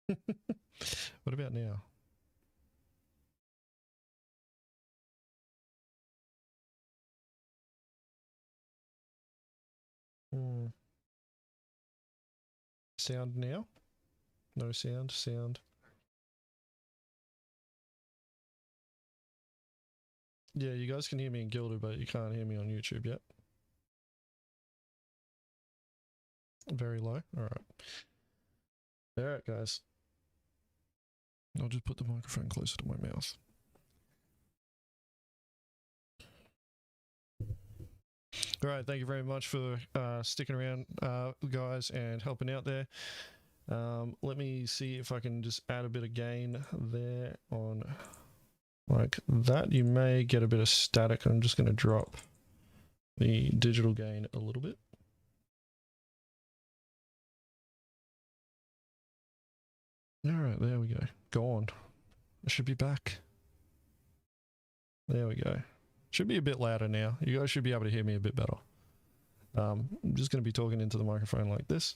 What about now? Sound now? No sound, sound. Yeah, you guys can hear me in Gilded, but you can't hear me on YouTube yet. Very low. Alright. Alright, guys. I'll just put the microphone closer to my mouth. Alright, thank you very much for sticking around, guys, and helping out there. Let me see if I can just add a bit of gain there on like that. You may get a bit of static. I'm just going to drop the digital gain a little bit. Alright, there we go. Gone. I should be back. There we go. Should be a bit louder now. You guys should be able to hear me a bit better. I'm just going to be talking into the microphone like this.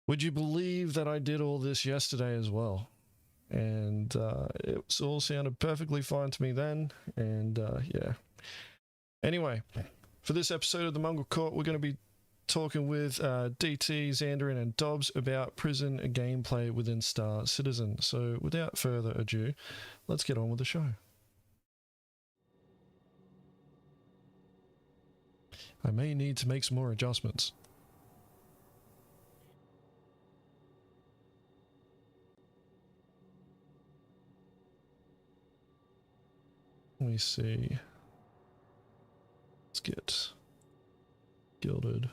Would you believe that I did all this yesterday as well? And it all sounded perfectly fine to me then. And yeah. Anyway, for this episode of the Mongrel Court, we're going to be talking with DT, Zanderin and Dobbss about prison gameplay within Star Citizen. So without further ado, let's get on with the show. I may need to make some more adjustments. Let me see. Let's get Gilded.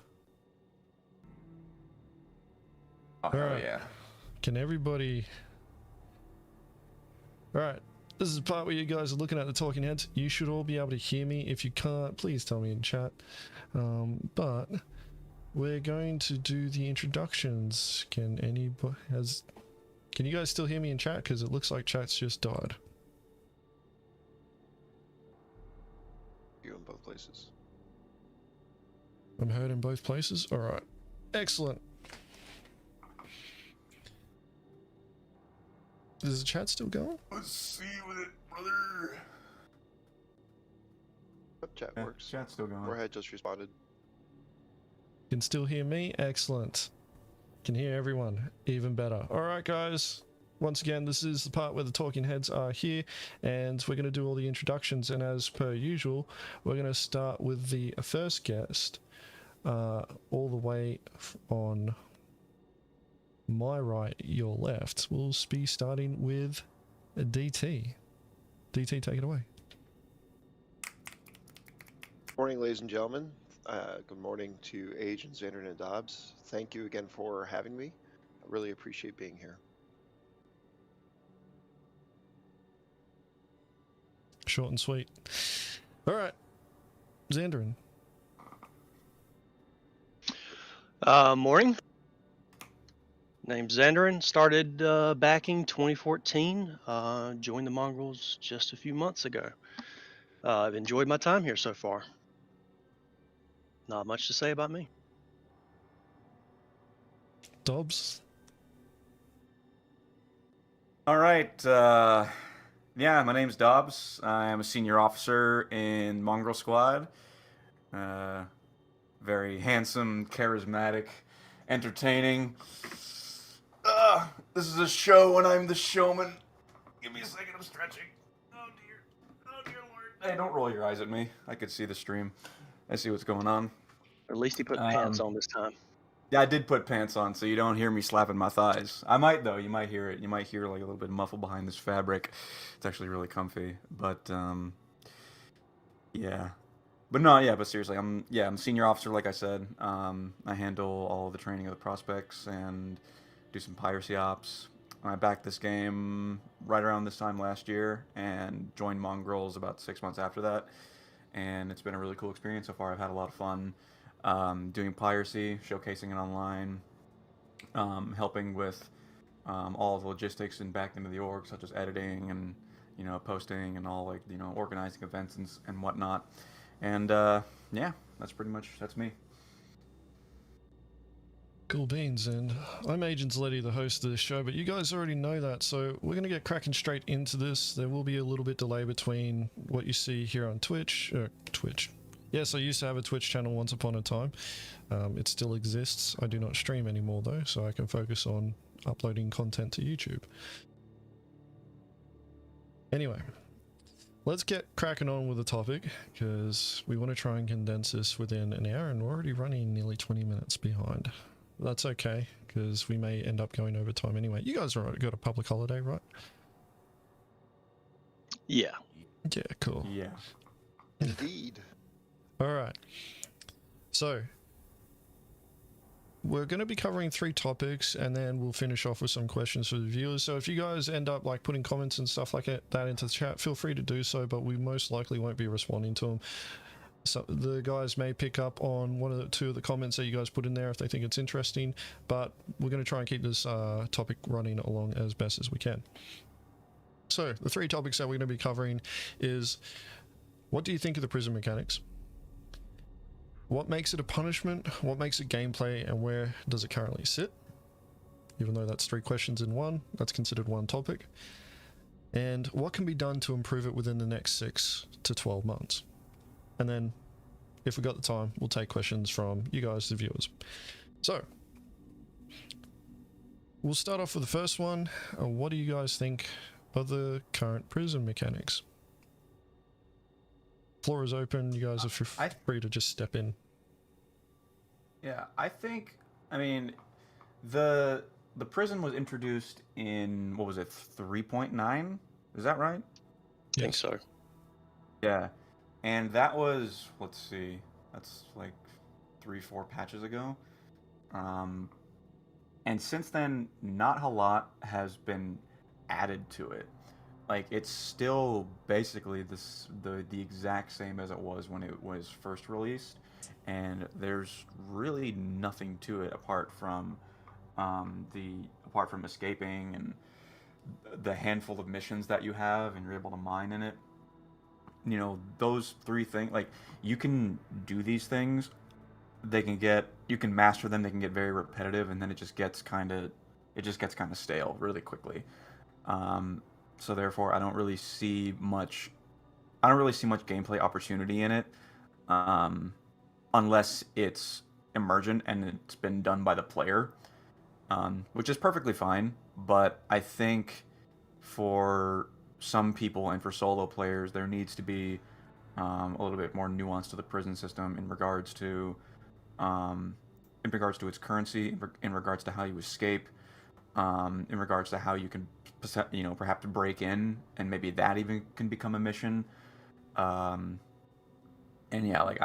Oh, Alright. yeah. Can everybody... Alright. This is the part where you guys are looking at the talking heads. You should all be able to hear me. If you can't, please tell me in chat. But we're going to do the introductions. Can you guys still hear me in chat? Because it looks like chat's just died. You in both places. I'm heard in both places? Alright. Excellent. Is the chat still going? Let's see with it, brother. But chat works. Chat's still going. Warhead just responded. Can still hear me? Excellent. Can hear everyone. Even better. Alright guys. Once again, this is the part where the talking heads are here, and we're going to do all the introductions, and as per usual, we're going to start with the first guest, all the way on my right, your left. We'll be starting with DT. DT, take it away. Morning, ladies and gentlemen. Good morning to Agent Zanderin and Dobbss. Thank you again for having me. I really appreciate being here. Short and sweet. Alright. Zanderin. Morning. Name's Zanderin. Started backing 2014. Joined the Mongrels just a few months ago. I've enjoyed my time here so far. Not much to say about me. Dobbss. All right. Yeah, my name's Dobbss. I'm a senior officer in Mongrel Squad. Very handsome, charismatic, entertaining. This is a show and I'm the showman. Give me a second, I'm stretching. Oh dear. Oh dear Lord. Hey, don't roll your eyes at me. I could see the stream. I see what's going on. Or at least he put pants on this time. Yeah, I did put pants on, so you don't hear me slapping my thighs. I might, though. You might hear it. You might hear like a little bit of muffle behind this fabric. It's actually really comfy. But, yeah. But no, yeah, but seriously, I'm a senior officer, like I said. I handle all the training of the prospects and do some piracy ops. I backed this game right around this time last year and joined Mongrels about 6 months after that. And it's been a really cool experience so far. I've had a lot of fun. Doing piracy, showcasing it online, helping with all of the logistics and back into the org, such as editing and posting and all organizing events and whatnot. And yeah, that's me. Cool beans, and I'm Agent Letty, the host of this show, but you guys already know that, so we're going to get cracking straight into this. There will be a little bit delay between what you see here on Twitch. Yes, I used to have a Twitch channel once upon a time. It still exists. I do not stream anymore though, so I can focus on uploading content to YouTube. Anyway, let's get cracking on with the topic, because we want to try and condense this within an hour, and we're already running nearly 20 minutes behind. That's okay, because we may end up going over time anyway. You guys got a public holiday, right? Yeah. Yeah, cool. Yeah. Indeed. All right. So, we're going to be covering 3 topics, and then we'll finish off with some questions for the viewers. So if you guys end up like putting comments and stuff like that into the chat, feel free to do so, but we most likely won't be responding to them. So the guys may pick up on 1 or 2 of the comments that you guys put in there if they think it's interesting, but we're going to try and keep this topic running along as best as we can. So the 3 topics that we're going to be covering is, what do you think of the prison mechanics? What makes it a punishment? What makes it gameplay? And where does it currently sit? Even though that's 3 questions in one, that's considered one topic. And what can be done to improve it within the next 6 to 12 months? And then, if we got the time, we'll take questions from you guys, the viewers. So, we'll start off with the first one. What do you guys think of the current prison mechanics? Floor is open. You guys are free to just step in. Yeah, I mean, the prison was introduced in, what was it, 3.9? Is that right? I think so. Yeah. And that was, let's see, that's like 3-4 patches ago. And since then, not a lot has been added to it. Like, it's still basically the exact same as it was when it was first released, and there's really nothing to it apart from escaping and the handful of missions that you have, and you're able to mine in it. You know, those 3 things, like, you can do these things, you can master them, they can get very repetitive, and then it just gets kind of stale really quickly. So therefore, I don't really see much gameplay opportunity in it, unless it's emergent and it's been done by the player, which is perfectly fine. But I think for some people and for solo players, there needs to be a little bit more nuance to the prison system in regards to its currency, in regards to how you escape, in regards to how you can, perhaps break in, and maybe that even can become a mission. And yeah, like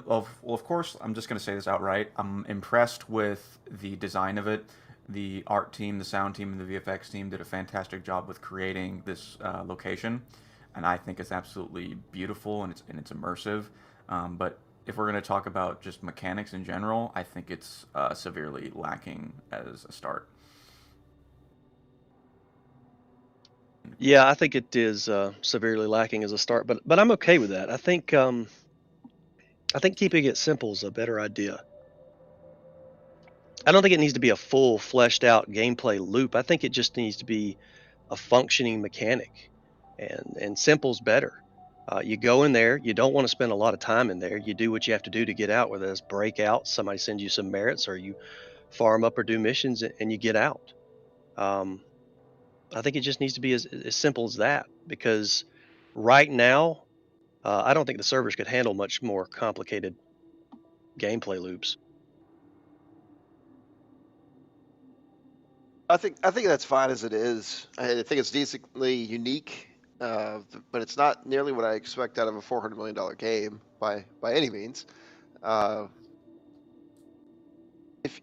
of course, I'm just gonna say this outright. I'm impressed with the design of it. The art team, the sound team, and the VFX team did a fantastic job with creating this location, and I think it's absolutely beautiful, and it's immersive. But if we're going to talk about just mechanics in general, I think it's severely lacking as a start. Yeah, I think it is severely lacking as a start, but I'm okay with that. I think keeping it simple is a better idea. I don't think it needs to be a full fleshed out gameplay loop. I think it just needs to be a functioning mechanic, and simple's better. You go in there, you don't want to spend a lot of time in there. You do what you have to do to get out, whether it's break out, somebody sends you some merits, or you farm up or do missions, and you get out. I think it just needs to be as simple as that, because right now, I don't think the servers could handle much more complicated gameplay loops. I think that's fine as it is. I think it's decently unique, but it's not nearly what I expect out of a $400 million game by any means.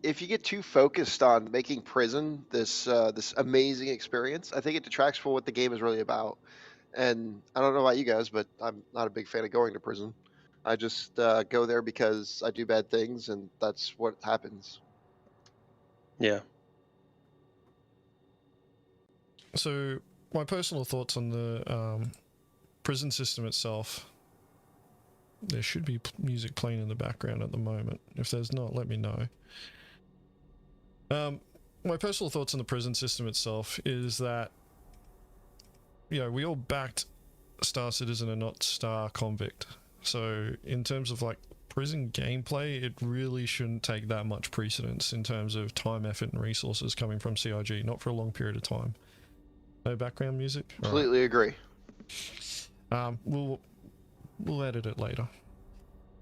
If you get too focused on making prison this amazing experience, I think it detracts from what the game is really about. And I don't know about you guys, but I'm not a big fan of going to prison. I just go there because I do bad things, and that's what happens. Yeah. So my personal thoughts on the prison system itself. There should be music playing in the background at the moment. If there's not, let me know. My personal thoughts on the prison system itself is that, you know, we all backed Star Citizen and not Star Convict. So in terms of like prison gameplay, it really shouldn't take that much precedence in terms of time, effort, and resources coming from CIG, not for a long period of time. No background music? Completely agree. We'll edit it later.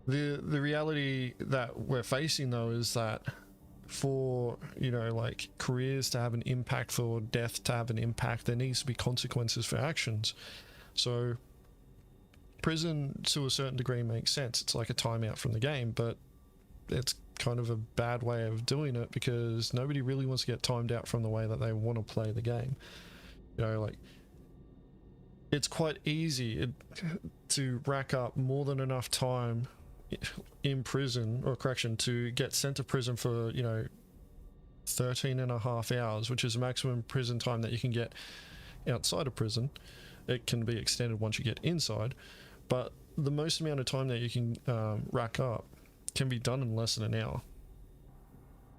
The reality that we're facing though is that for, you know, like careers to have an impact, for death to have an impact, there needs to be consequences for actions. So prison to a certain degree makes sense. It's like a timeout from the game, but it's kind of a bad way of doing it because nobody really wants to get timed out from the way that they want to play the game. You know, like it's quite easy to rack up more than enough time in prison or correction to get sent to prison for, you know, 13.5 hours, which is the maximum prison time that you can get outside of prison. It can be extended once you get inside, but the most amount of time that you can rack up can be done in less than an hour.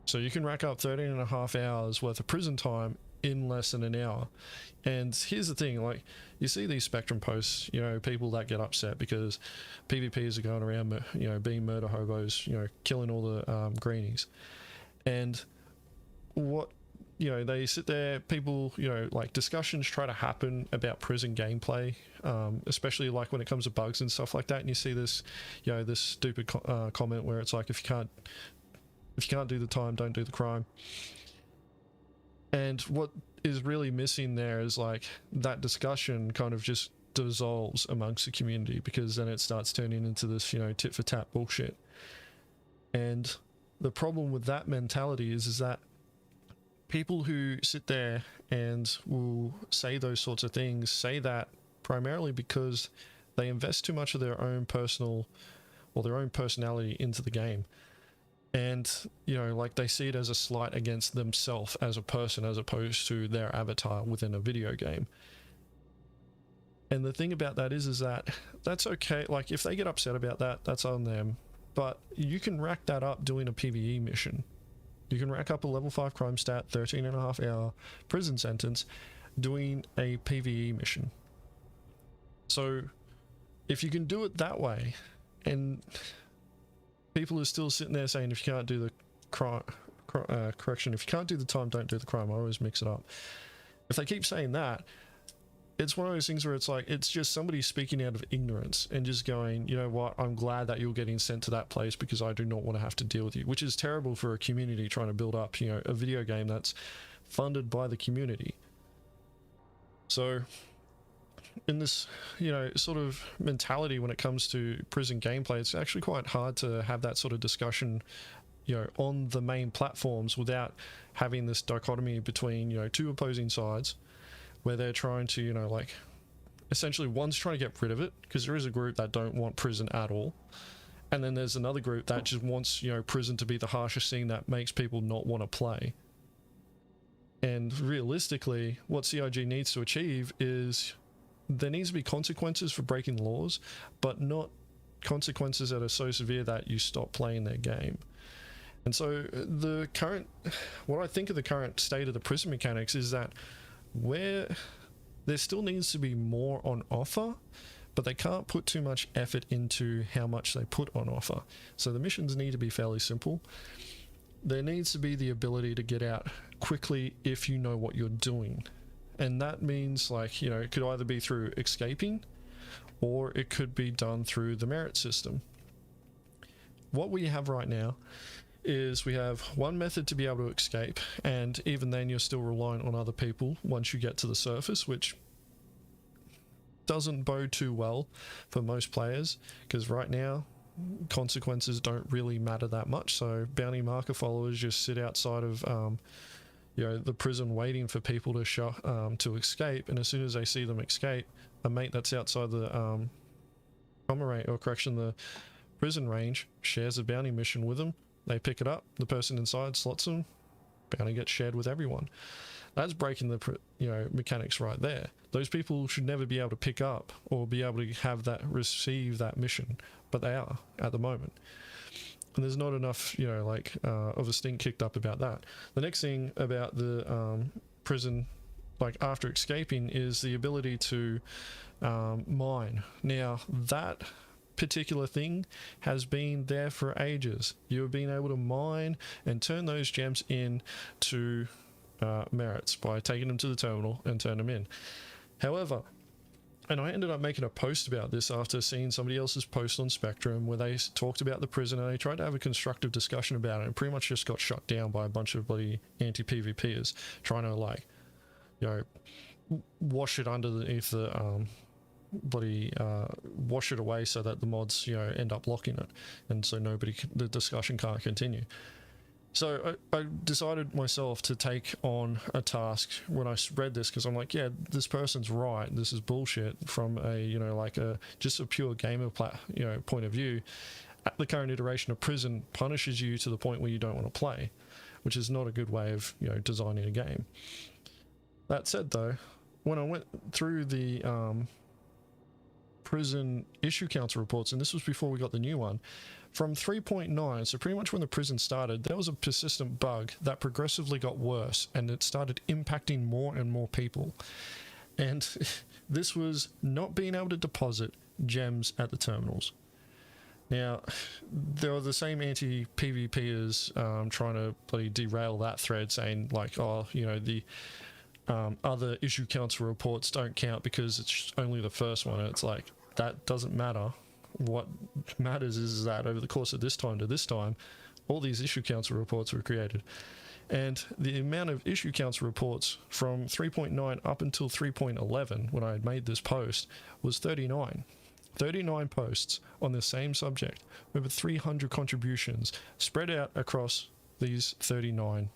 So you can rack up 13.5 hours worth of prison time in less than an hour. And here's the thing, like you see these Spectrum posts, you know, people that get upset because PvPs are going around, you know, being murder hobos, you know, killing all the greenies. And what, you know, they sit there, people, you know, like discussions try to happen about prison gameplay, especially like when it comes to bugs and stuff like that. And you see this, you know, this stupid comment where it's like, if you can't do the time, don't do the crime. And what is really missing there is like that discussion kind of just dissolves amongst the community, because then it starts turning into this, you know, tit for tat bullshit. And the problem with that mentality is that people who sit there and will say those sorts of things say that primarily because they invest too much of their own personal or their own personality into the game. And, you know, like they see it as a slight against themselves as a person as opposed to their avatar within a video game. And the thing about that is that that's okay. Like if they get upset about that, that's on them. But you can rack that up doing a PvE mission. You can rack up a level 5 crime stat, 13.5 hour prison sentence doing a PvE mission. So if you can do it that way, and people are still sitting there saying if you can't do the correction, if you can't do the time, don't do the crime. I always mix it up. If they keep saying that, it's one of those things where it's like, it's just somebody speaking out of ignorance and just going, you know what, I'm glad that you're getting sent to that place because I do not want to have to deal with you, which is terrible for a community trying to build up, you know, a video game that's funded by the community. So in this, you know, sort of mentality when it comes to prison gameplay, it's actually quite hard to have that sort of discussion, you know, on the main platforms without having this dichotomy between, you know, two opposing sides where they're trying to, you know, like essentially one's trying to get rid of it because there is a group that don't want prison at all, and then there's another group that just wants, you know, prison to be the harshest thing that makes people not want to play. And realistically, what CIG needs to achieve is there needs to be consequences for breaking laws, but not consequences that are so severe that you stop playing their game. And so what I think of the current state of the prison mechanics is that where there still needs to be more on offer, but they can't put too much effort into how much they put on offer. So the missions need to be fairly simple. There needs to be the ability to get out quickly if you know what you're doing. And that means, like, you know, it could either be through escaping or it could be done through the merit system. What we have right now is we have one method to be able to escape, and even then you're still relying on other people once you get to the surface, which doesn't bode too well for most players, because right now consequences don't really matter that much. So bounty marker followers just sit outside of you know, the prison waiting for people to escape, and as soon as they see them escape, a mate that's outside the the prison range shares a bounty mission with them. They pick it up, the person inside slots them, bounty gets shared with everyone. That's breaking the mechanics right there. Those people should never be able to pick up or be able to have that, receive that mission, but they are at the moment. And there's not enough, of a stink kicked up about that. The next thing about the prison, like after escaping, is the ability to mine. Now, that particular thing has been there for ages. You have been able to mine and turn those gems into merits by taking them to the terminal and turn them in. However, and I ended up making a post about this after seeing somebody else's post on Spectrum where they talked about the prison and they tried to have a constructive discussion about it and pretty much just got shut down by a bunch of bloody anti-PvPers trying to wash it underneath the wash it away so that the mods end up locking it, and so the discussion can't continue. So I decided myself to take on a task when I read this, because I'm like, yeah, this person's right, this is bullshit from a just a pure gamer point of view. The current iteration of prison punishes you to the point where you don't want to play, which is not a good way of designing a game. That said, though, when I went through the prison issue council reports, and this was before we got the new one, from 3.9, so pretty much when the prison started, there was a persistent bug that progressively got worse, and it started impacting more and more people. And this was not being able to deposit gems at the terminals. Now, there were the same anti-PvPers trying to bloody derail that thread, saying like, oh, the other issue council reports don't count because it's only the first one. And it's like, that doesn't matter. What matters is that over the course of this time to this time, all these issue council reports were created. And the amount of issue council reports from 3.9 up until 3.11, when I had made this post, was 39. 39 posts on the same subject, over 300 contributions spread out across these 39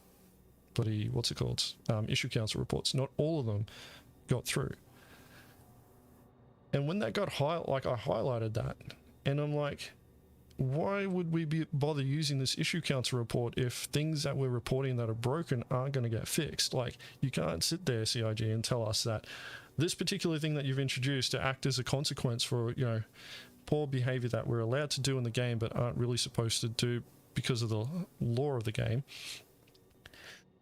issue council reports. Not all of them got through. And when that got I highlighted that, and I'm like, why would we bother using this issue council report if things that we're reporting that are broken aren't going to get fixed? Like, you can't sit there, CIG, and tell us that this particular thing that you've introduced to act as a consequence for, poor behavior that we're allowed to do in the game but aren't really supposed to do because of the law of the game.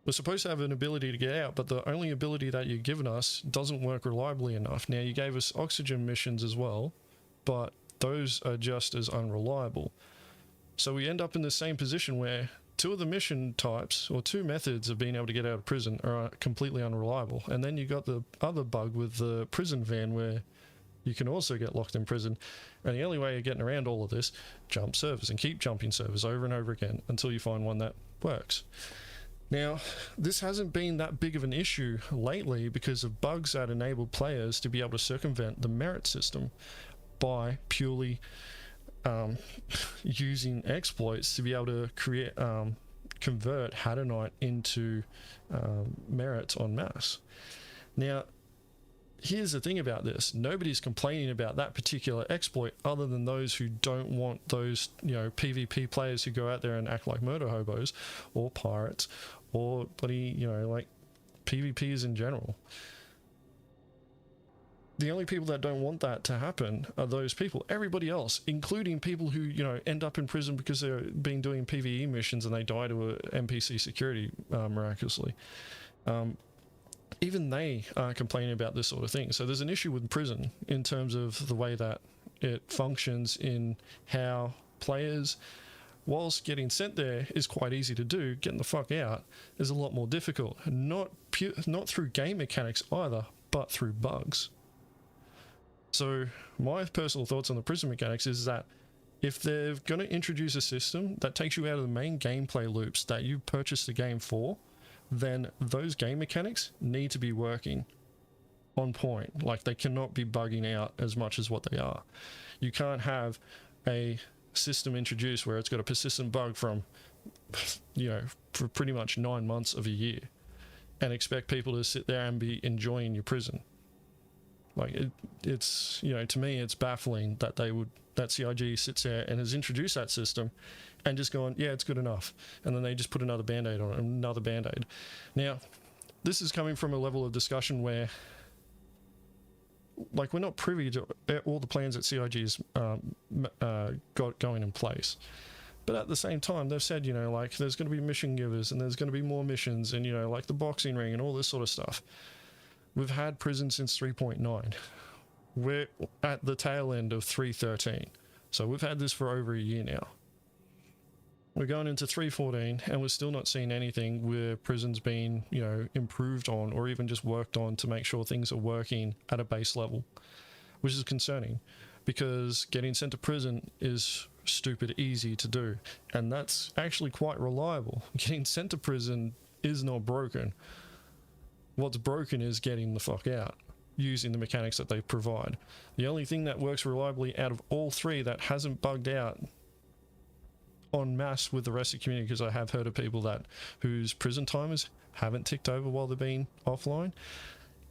We're supposed to have an ability to get out, but the only ability that you've given us doesn't work reliably enough. Now, you gave us oxygen missions as well, but those are just as unreliable. So we end up in the same position where two of the mission types, or two methods of being able to get out of prison, are completely unreliable. And then you got the other bug with the prison van where you can also get locked in prison. And the only way of getting around all of this, jump servers and keep jumping servers over and over again until you find one that works. Now, this hasn't been that big of an issue lately because of bugs that enabled players to be able to circumvent the merit system by purely using exploits to be able to convert Hadonite into merits en masse. Now, here's the thing about this. Nobody's complaining about that particular exploit other than those who don't want those, PvP players who go out there and act like murder hobos or pirates or bloody, like PvPs in general. The only people that don't want that to happen are those people. Everybody else, including people who, end up in prison because they've been doing PvE missions and they die to a NPC security miraculously. Even they are complaining about this sort of thing. So there's an issue with prison in terms of the way that it functions, in how players, whilst getting sent there is quite easy to do, getting the fuck out is a lot more difficult. Not through game mechanics either, but through bugs. So my personal thoughts on the prison mechanics is that if they're going to introduce a system that takes you out of the main gameplay loops that you purchased the game for, then those game mechanics need to be working on point. Like, they cannot be bugging out as much as what they are. You can't have a system introduced where it's got a persistent bug from, for pretty much 9 months of a year and expect people to sit there and be enjoying your prison. Like, it's to me, it's baffling that that CIG sits there and has introduced that system and just gone, yeah, it's good enough. And then they just put another band-aid on it, another band-aid. Now, this is coming from a level of discussion where, like, we're not privy to all the plans that CIG's got going in place. But at the same time, they've said, you know, like, there's going to be mission givers and there's going to be more missions and, you know, like the boxing ring and all this sort of stuff. We've had prison since 3.9. We're at the tail end of 3.13. So we've had this for over a year now. We're going into 3.14 and we're still not seeing anything where prison's been, you know, improved on or even just worked on to make sure things are working at a base level, which is concerning because getting sent to prison is stupid easy to do, and that's actually quite reliable. Getting sent to prison is not broken. What's broken is getting the fuck out using the mechanics that they provide. The only thing that works reliably out of all three that hasn't bugged out en masse with the rest of the community, because I have heard of people that whose prison timers haven't ticked over while they're being offline,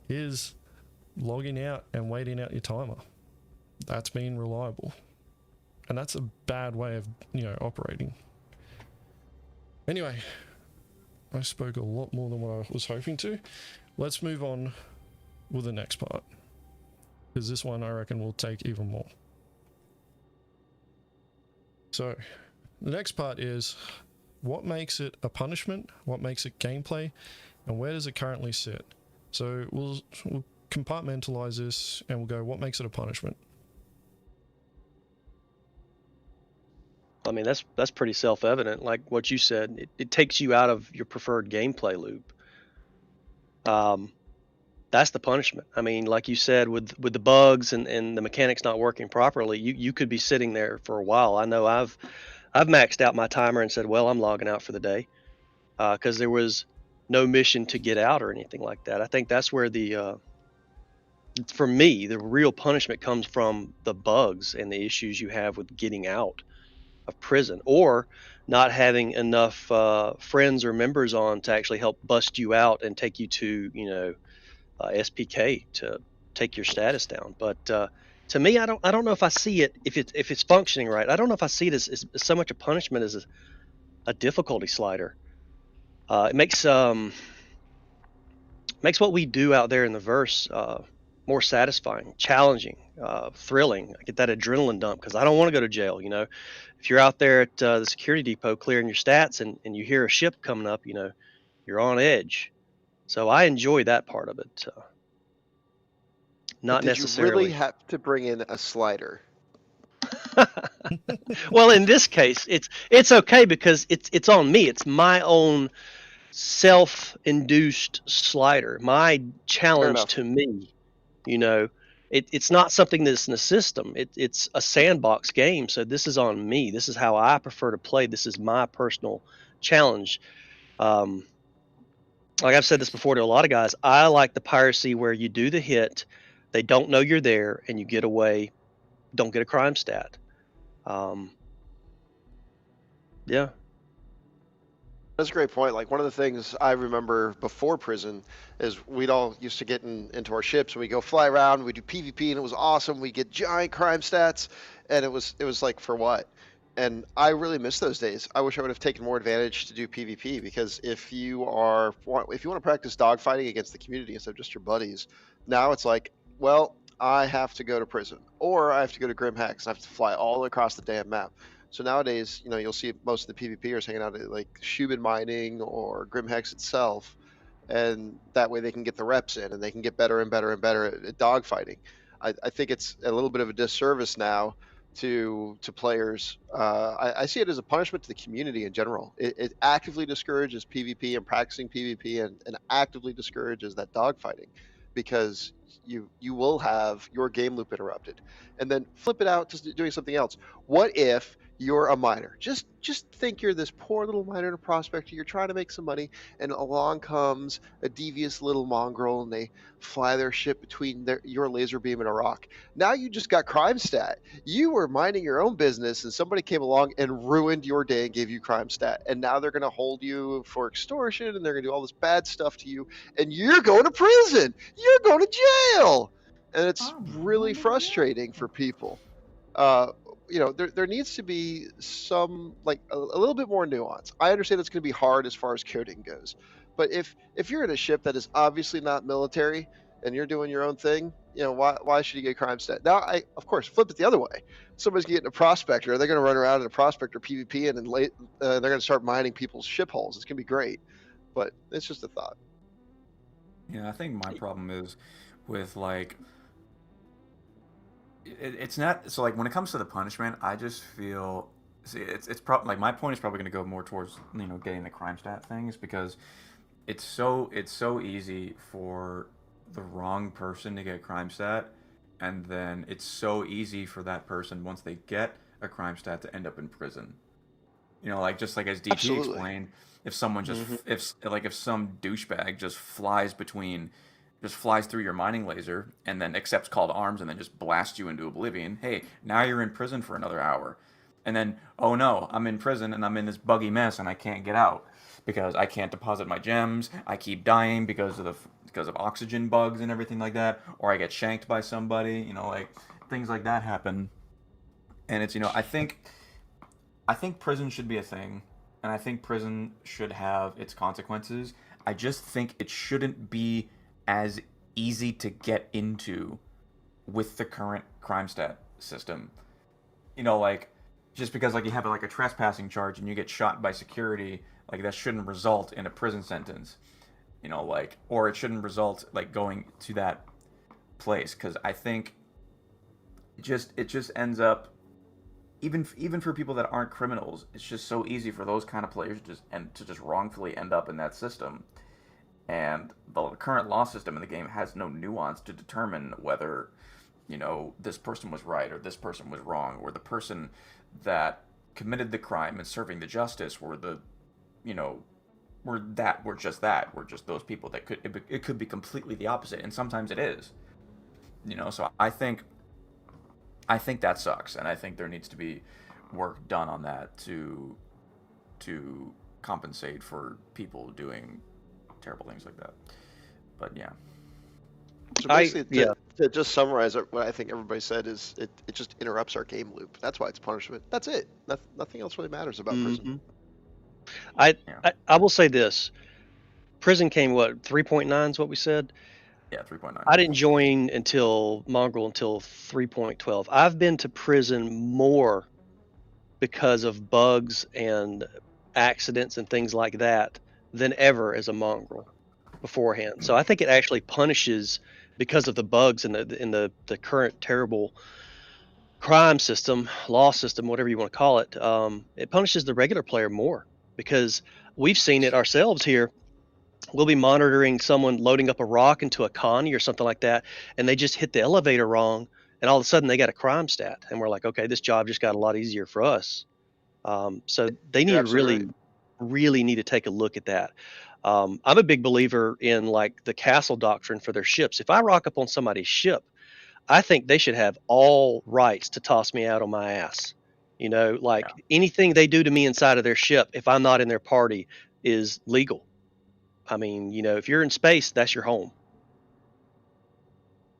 is logging out and waiting out your timer. That's been reliable. And that's a bad way of, you know, operating. Anyway, I spoke a lot more than what I was hoping to. Let's move on with the next part, because this one I reckon will take even more. So, the next part is what makes it a punishment, what makes it gameplay, and where does it currently sit? So we'll compartmentalize this and we'll go, what makes it a punishment? I mean, that's pretty self-evident. Like what you said, it takes you out of your preferred gameplay loop. That's the punishment. I mean, like you said, with the bugs and the mechanics not working properly, you could be sitting there for a while. I know I've maxed out my timer and said, well, I'm logging out for the day, because there was no mission to get out or anything like that. I think that's where for me, the real punishment comes from the bugs and the issues you have with getting out of prison, or not having enough friends or members on to actually help bust you out and take you to, you know, SPK to take your status down. But to me, I don't know if I see it, if it's functioning right. I don't know if I see it as so much a punishment as a difficulty slider. It makes what we do out there in the verse more satisfying, challenging, thrilling. I get that adrenaline dump because I don't want to go to jail. You know, if you're out there at the security depot clearing your stats and you hear a ship coming up, you know, you're on edge. So I enjoy that part of it. Not Did necessarily. you really have to bring in a slider? Well, in this case, it's okay because it's on me. It's my own self-induced slider, my challenge to me. You know, it's not something that's in the system. It's a sandbox game, so this is on me. This is how I prefer to play. This is my personal challenge. Like I've said this before to a lot of guys, I like the piracy where you do the hit, they don't know you're there, and you get away, don't get a crime stat. Yeah. That's a great point. Like, one of the things I remember before prison is we'd all used to get into our ships and we go fly around, we do PvP, and it was awesome. We get giant crime stats, and it was like, for what? And I really miss those days. I wish I would have taken more advantage to do PvP, because if you want to practice dogfighting against the community instead of just your buddies, now it's like, well, I have to go to prison, or I have to go to Grim Hex, and I have to fly all across the damn map. So nowadays, you know, you'll see most of the PvPers hanging out at like Shubin Mining or Grim Hex itself, and that way they can get the reps in and they can get better and better and better at dogfighting. I think it's a little bit of a disservice now to players. I see it as a punishment to the community in general. It actively discourages PvP and practicing PvP, and actively discourages that dogfighting, because you will have your game loop interrupted. And then flip it out to doing something else. What if you're a miner? Just think you're this poor little miner and a prospector. You're trying to make some money, and along comes a devious little mongrel, and they fly their ship between your laser beam and a rock. Now you just got crime stat. You were minding your own business, and somebody came along and ruined your day and gave you crime stat. And now they're going to hold you for extortion, and they're going to do all this bad stuff to you, and you're going to prison. You're going to jail. And it's really frustrating for people. You know, there needs to be some, like, a little bit more nuance. I understand it's going to be hard as far as coding goes, But if you're in a ship that is obviously not military and you're doing your own thing, why should you get crime stat? Now, I of course flip it the other way. Somebody's getting a prospector, they're going to run around in a prospector PvP, and then they're going to start mining people's ship holes. It's going to be great, but it's just a thought. Yeah, I think my problem is with like it's not so like when it comes to the punishment, I just feel see it's probably like my point is probably going to go more towards getting the crime stat things because it's so easy for the wrong person to get crime stat, and then it's so easy for that person once they get a crime stat to end up in prison. Like just like as DT Absolutely. explained, if someone just if some douchebag just flies through your mining laser and then accepts call to arms and then just blasts you into oblivion, hey, now you're in prison for another hour. And then, oh no, I'm in prison and I'm in this buggy mess and I can't get out because I can't deposit my gems. I keep dying because of oxygen bugs and everything like that, or I get shanked by somebody, like things like that happen. And it's, I think prison should be a thing, and I think prison should have its consequences. I just think it shouldn't be as easy to get into with the current crime stat system. Like just because like you have like a trespassing charge and you get shot by security, like that shouldn't result in a prison sentence. Like or it shouldn't result like going to that place because I think it just ends up even for people that aren't criminals, it's just so easy for those kind of players to just wrongfully end up in that system. And the current law system in the game has no nuance to determine whether, this person was right or this person was wrong, or the person that committed the crime and serving the justice were were just those people that it could be completely the opposite, and sometimes it is. So I think that sucks, and I think there needs to be work done on that to compensate for people doing terrible things like that. But yeah. So basically, to just summarize what I think everybody said is it just interrupts our game loop. That's why it's punishment. That's it. Nothing else really matters about prison. I will say this: prison came 3.9 is what we said. Yeah, 3.9. I didn't join until Mongrel until 3.12. I've been to prison more because of bugs and accidents and things like that than ever as a Mongrel beforehand. So I think it actually punishes because of the bugs and the current terrible crime system, law system, whatever you want to call it. It punishes the regular player more because we've seen it ourselves here. We'll be monitoring someone loading up a rock into a connie or something like that, and they just hit the elevator wrong, and all of a sudden they got a crime stat, and we're like, okay, this job just got a lot easier for us. So they need to really need to take a look at that. I'm a big believer in like the castle doctrine for their ships. If I rock up on somebody's ship, I think they should have all rights to toss me out on my ass. Anything they do to me inside of their ship, if I'm not in their party, is legal. I mean, if you're in space, that's your home.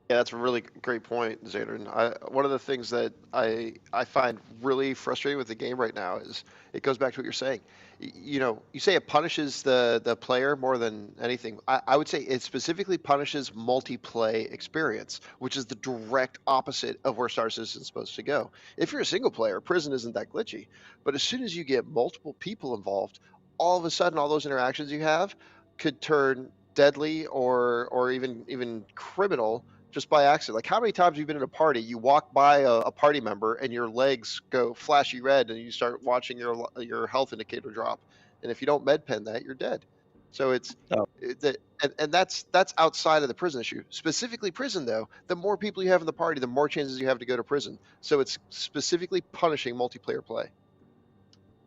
Yeah, that's a really great point, Zanderin. One of the things that I find really frustrating with the game right now is it goes back to what you're saying. You say it punishes the player more than anything. I would say it specifically punishes multiplayer experience, which is the direct opposite of where Star Citizen is supposed to go. If you're a single player, prison isn't that glitchy. But as soon as you get multiple people involved, all of a sudden, all those interactions you have could turn deadly or even criminal just by accident. Like how many times have you been in a party, you walk by a party member and your legs go flashy red and you start watching your health indicator drop, and if you don't med pen that, you're dead. So and that's outside of the prison issue. Specifically prison though, the more people you have in the party, the more chances you have to go to prison. So it's specifically punishing multiplayer play.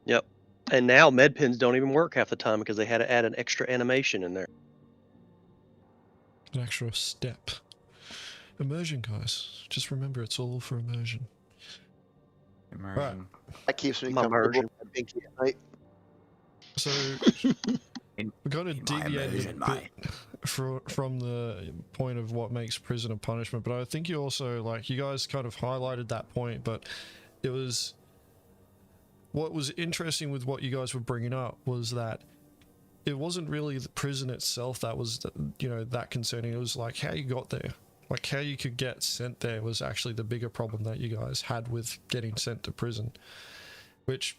Yep. And now med pens don't even work half the time because they had to add an extra animation in there. An extra step. Immersion, guys. Just remember, it's all for immersion. Immersion. That keeps me comfortable at night. So we're going to deviate a bit from the point of what makes prison a punishment, but I think you also, you guys kind of highlighted that point, but it was... What was interesting with what you guys were bringing up was that it wasn't really the prison itself that was, that concerning. It was like how you got there. Like how you could get sent there was actually the bigger problem that you guys had with getting sent to prison, which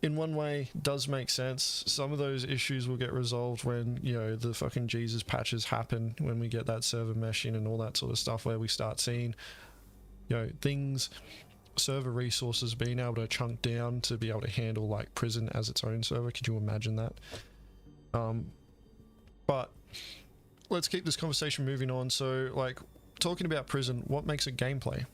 in one way does make sense. Some of those issues will get resolved when, the fucking Jesus patches happen, when we get that server meshing and all that sort of stuff, where we start seeing, things, server resources being able to chunk down to be able to handle like prison as its own server. Could you imagine that? But let's keep this conversation moving on. So, like, talking about prison, what makes it gameplay?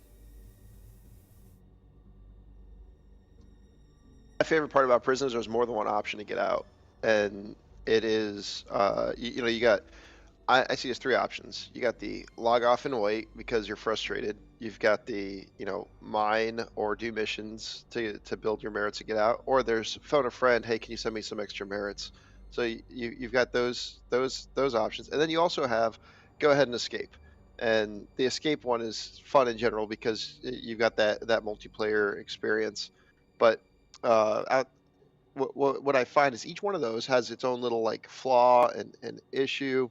My favorite part about prison is there's more than one option to get out, and it is, you got. I see there's three options. You got the log off and wait because you're frustrated. You've got the, mine or do missions to build your merits to get out, or there's phone a friend. Hey, can you send me some extra merits? So you've got those options, and then you also have go ahead and escape. And the escape one is fun in general because you've got that multiplayer experience. But what I find is each one of those has its own little like flaw and issue,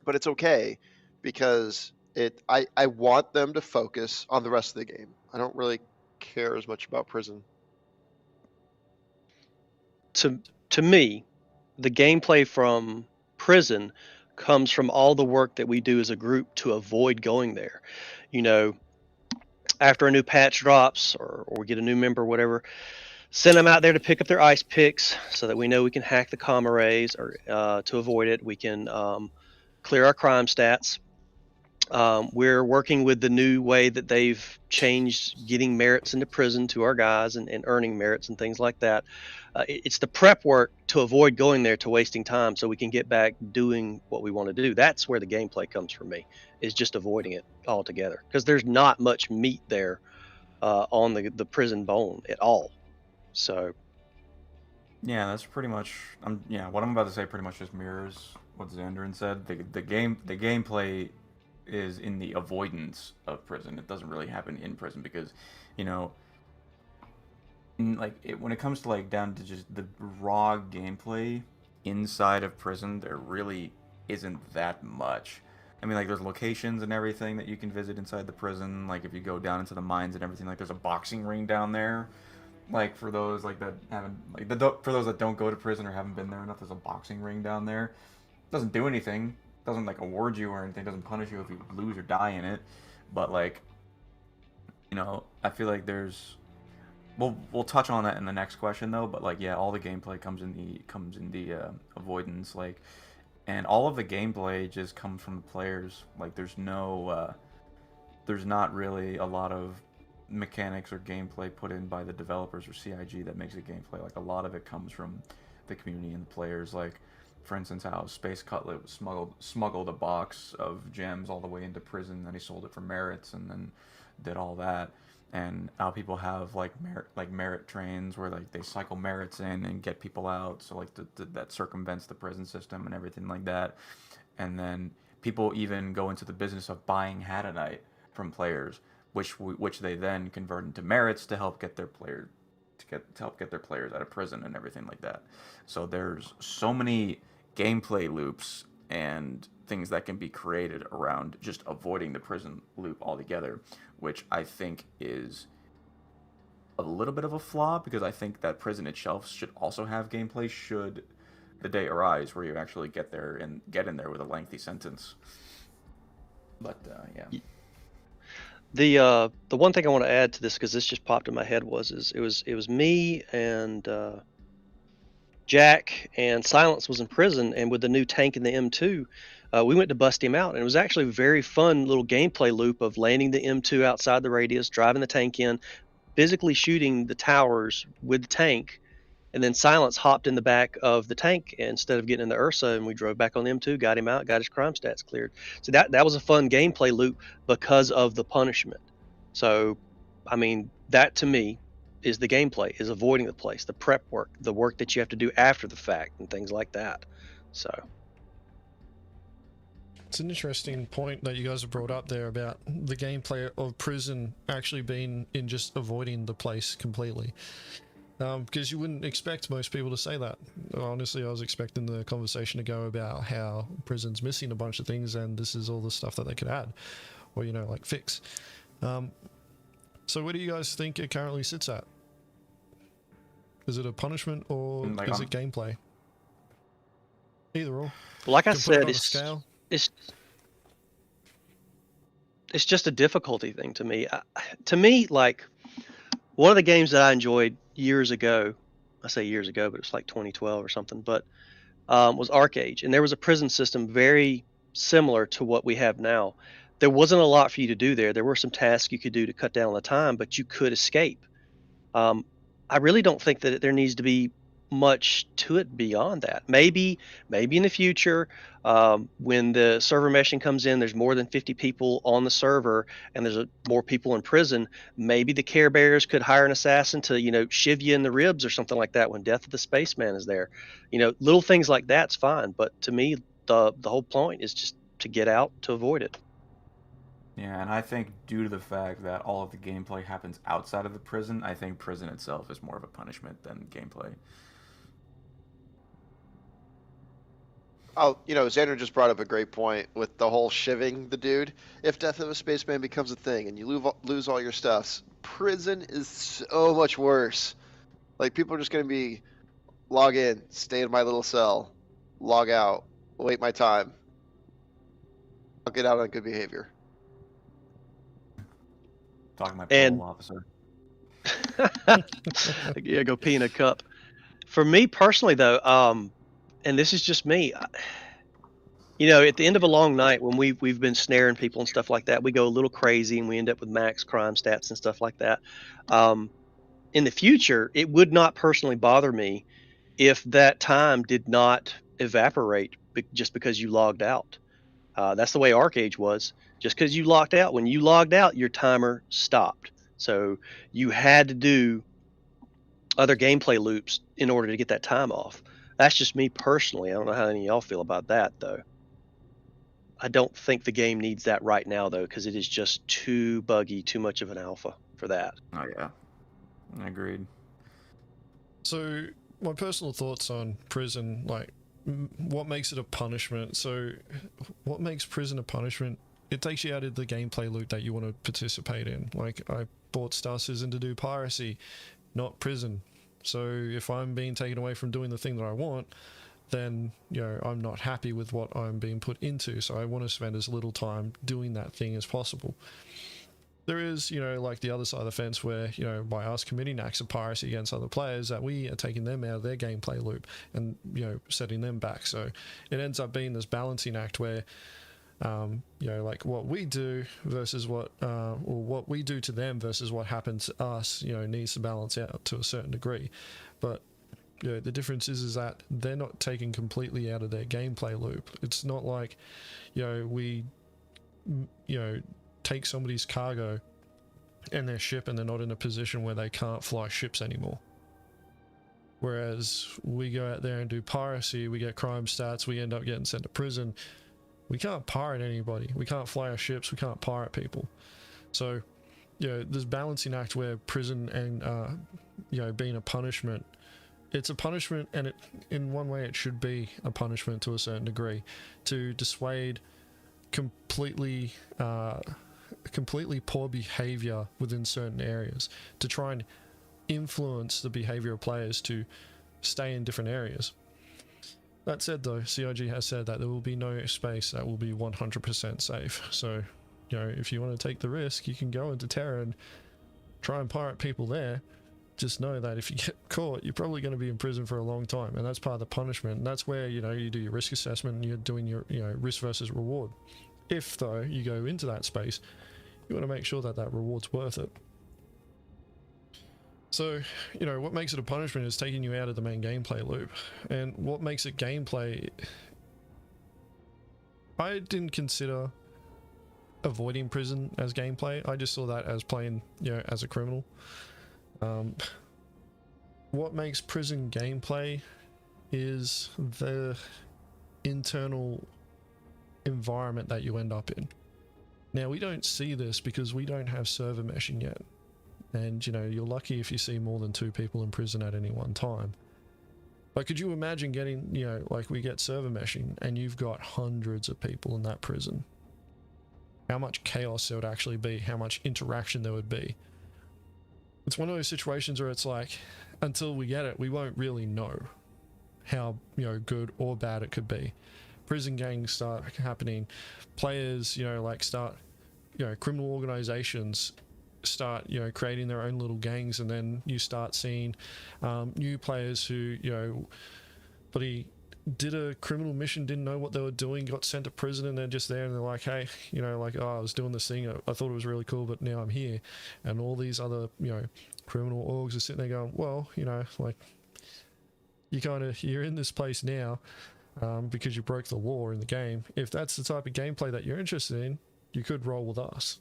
but it's okay because I want them to focus on the rest of the game. I don't really care as much about prison. To me, the gameplay from prison comes from all the work that we do as a group to avoid going there. After a new patch drops or we get a new member, whatever, send them out there to pick up their ice picks so that we know we can hack the comm arrays, or to avoid it, we can clear our crime stats. We're working with the new way that they've changed getting merits into prison to our guys and earning merits and things like that. It's the prep work to avoid going there, to wasting time, so we can get back doing what we want to do. That's where the gameplay comes from me, is just avoiding it altogether, because there's not much meat there on the prison bone at all. So yeah, that's pretty much. What I'm about to say pretty much just mirrors what Zanderin said. The gameplay is in the avoidance of prison. It doesn't really happen in prison because, when it comes to like down to just the raw gameplay inside of prison, there really isn't that much. I mean, like, there's locations and everything that you can visit inside the prison. Like, if you go down into the mines and everything, like, there's a boxing ring down there. Like, for those like that haven't, like, for those that don't go to prison or haven't been there enough, there's a boxing ring down there. It doesn't do anything. It doesn't like award you or anything. It doesn't punish you if you lose or die in it. But like, I feel like there's. We'll touch on that in the next question though. But like, yeah, all the gameplay comes in the avoidance, like, and all of the gameplay just comes from the players. Like, there's not really a lot of mechanics or gameplay put in by the developers or CIG that makes it gameplay. Like, a lot of it comes from the community and the players. Like, for instance, how Space Cutlet smuggled a box of gems all the way into prison, then he sold it for merits, and then did all that. And how people have like merit trains where like they cycle merits in and get people out, so like that circumvents the prison system and everything like that. And then people even go into the business of buying Hadanite from players, which they then convert into merits to help get their players out of prison and everything like that. So there's so many gameplay loops and things that can be created around just avoiding the prison loop altogether, which I think is a little bit of a flaw, because I think that prison itself should also have gameplay should the day arise where you actually get there and get in there with a lengthy sentence. But yeah. The one thing I want to add to this, because this just popped in my head, it was me and Jack and Silence was in prison, and with the new tank in the M2, we went to bust him out, and it was actually a very fun little gameplay loop of landing the M2 outside the radius, driving the tank in, physically shooting the towers with the tank, and then Silence hopped in the back of the tank instead of getting in the Ursa, and we drove back on the M2, got him out, got his crime stats cleared. So that was a fun gameplay loop because of the punishment. So, I mean, that to me is the gameplay, is avoiding the place, the prep work, the work that you have to do after the fact and things like that. So it's an interesting point that you guys have brought up there about the gameplay of prison actually being in just avoiding the place completely. Because you wouldn't expect most people to say that. Honestly, I was expecting the conversation to go about how prison's missing a bunch of things and this is all the stuff that they could add or, you know, like fix. So where do you guys think it currently sits at? Is it a punishment or Like is it gameplay? Either or. Like I Can put it said, on a scale. it's just a difficulty thing to me. To me, like one of the games that I enjoyed years ago, I say years ago, but it's like 2012 or something, but was Arcade, and there was a prison system very similar to what we have now. There wasn't a lot for you to do there. There were some tasks you could do to cut down on the time, but you could escape. I really don't think that there needs to be much to it beyond that. Maybe in the future, when the server meshing comes in, there's more than 50 people on the server, and there's more people in prison. Maybe the Care Bears could hire an assassin to, you know, shiv you in the ribs or something like that when Death of the Spaceman is there. You know, little things like that's fine. But to me, the whole point is just to get out to avoid it. Yeah, and I think due to the fact that all of the gameplay happens outside of the prison, I think prison itself is more of a punishment than gameplay. Oh, you know, Xander just brought up a great point with the whole shivving the dude. If Death of a Spaceman becomes a thing and you lose all your stuffs, prison is so much worse. Like, people are just going to be log in, stay in my little cell, log out, wait my time. I'll get out on good behavior. Talking to my And- parole officer. Yeah, go pee in a cup. For me personally, though, and this is just me, you know, at the end of a long night when we've been snaring people and stuff like that, we go a little crazy and we end up with max crime stats and stuff like that. In the future, it would not personally bother me if that time did not evaporate just because you logged out. That's the way Arcade was. Just because you logged out, when you logged out, your timer stopped. So you had to do other gameplay loops in order to get that time off. That's just me personally. I don't know how any of y'all feel about that, though. I don't think the game needs that right now, though, because it is just too buggy, too much of an alpha for that. Oh yeah, agreed. So my personal thoughts on prison, like what makes it a punishment. So what makes prison a punishment? It takes you out of the gameplay loop that you want to participate in. Like, I bought Star Citizen to do piracy, not prison. So if I'm being taken away from doing the thing that I want, then, you know, I'm not happy with what I'm being put into. So I want to spend as little time doing that thing as possible. There is, you know, like the other side of the fence where, you know, by us committing acts of piracy against other players, that we are taking them out of their gameplay loop and, you know, setting them back. So it ends up being this balancing act where, you know, like what we do versus what we do to them versus what happens to us, you know, needs to balance out to a certain degree. But, you know, the difference is that they're not taken completely out of their gameplay loop. It's not like, you know, we, you know, take somebody's cargo and their ship and they're not in a position where they can't fly ships anymore. Whereas we go out there and do piracy, we get crime stats, we end up getting sent to prison. We can't pirate anybody. We can't fly our ships. We can't pirate people. So, you know, this balancing act where prison and, you know, being a punishment, it's a punishment, and it, in one way, it should be a punishment to a certain degree to dissuade completely poor behavior within certain areas, to try and influence the behavior of players to stay in different areas. That said, though, CIG has said that there will be no space that will be 100% safe. So, you know, if you want to take the risk, you can go into Terra and try and pirate people there. Just know that if you get caught, you're probably going to be in prison for a long time, and that's part of the punishment. And that's where, you know, you do your risk assessment and you're doing your, you know, risk versus reward. If, though, you go into that space, you want to make sure that that reward's worth it. So, you know, what makes it a punishment is taking you out of the main gameplay loop. And what makes it gameplay, I didn't consider avoiding prison as gameplay. I just saw that as playing, you know, as a criminal. What makes prison gameplay is the internal environment that you end up in. Now, we don't see this because we don't have server meshing yet. And, you know, you're lucky if you see more than 2 people in prison at any one time. But could you imagine getting, you know, like we get server meshing and you've got hundreds of people in that prison? How much chaos there would actually be, how much interaction there would be. It's one of those situations where it's like, until we get it, we won't really know how, you know, good or bad it could be. Prison gangs start happening, players, you know, like start, you know, criminal organizations start, you know, creating their own little gangs, and then you start seeing new players who, you know, but he did a criminal mission, didn't know what they were doing, got sent to prison, and they're just there and they're like, hey, you know, like, oh, I was doing this thing, I thought it was really cool, but now I'm here. And all these other, you know, criminal orgs are sitting there going, well, you know, like, you're in this place now because you broke the law in the game. If that's the type of gameplay that you're interested in, you could roll with us.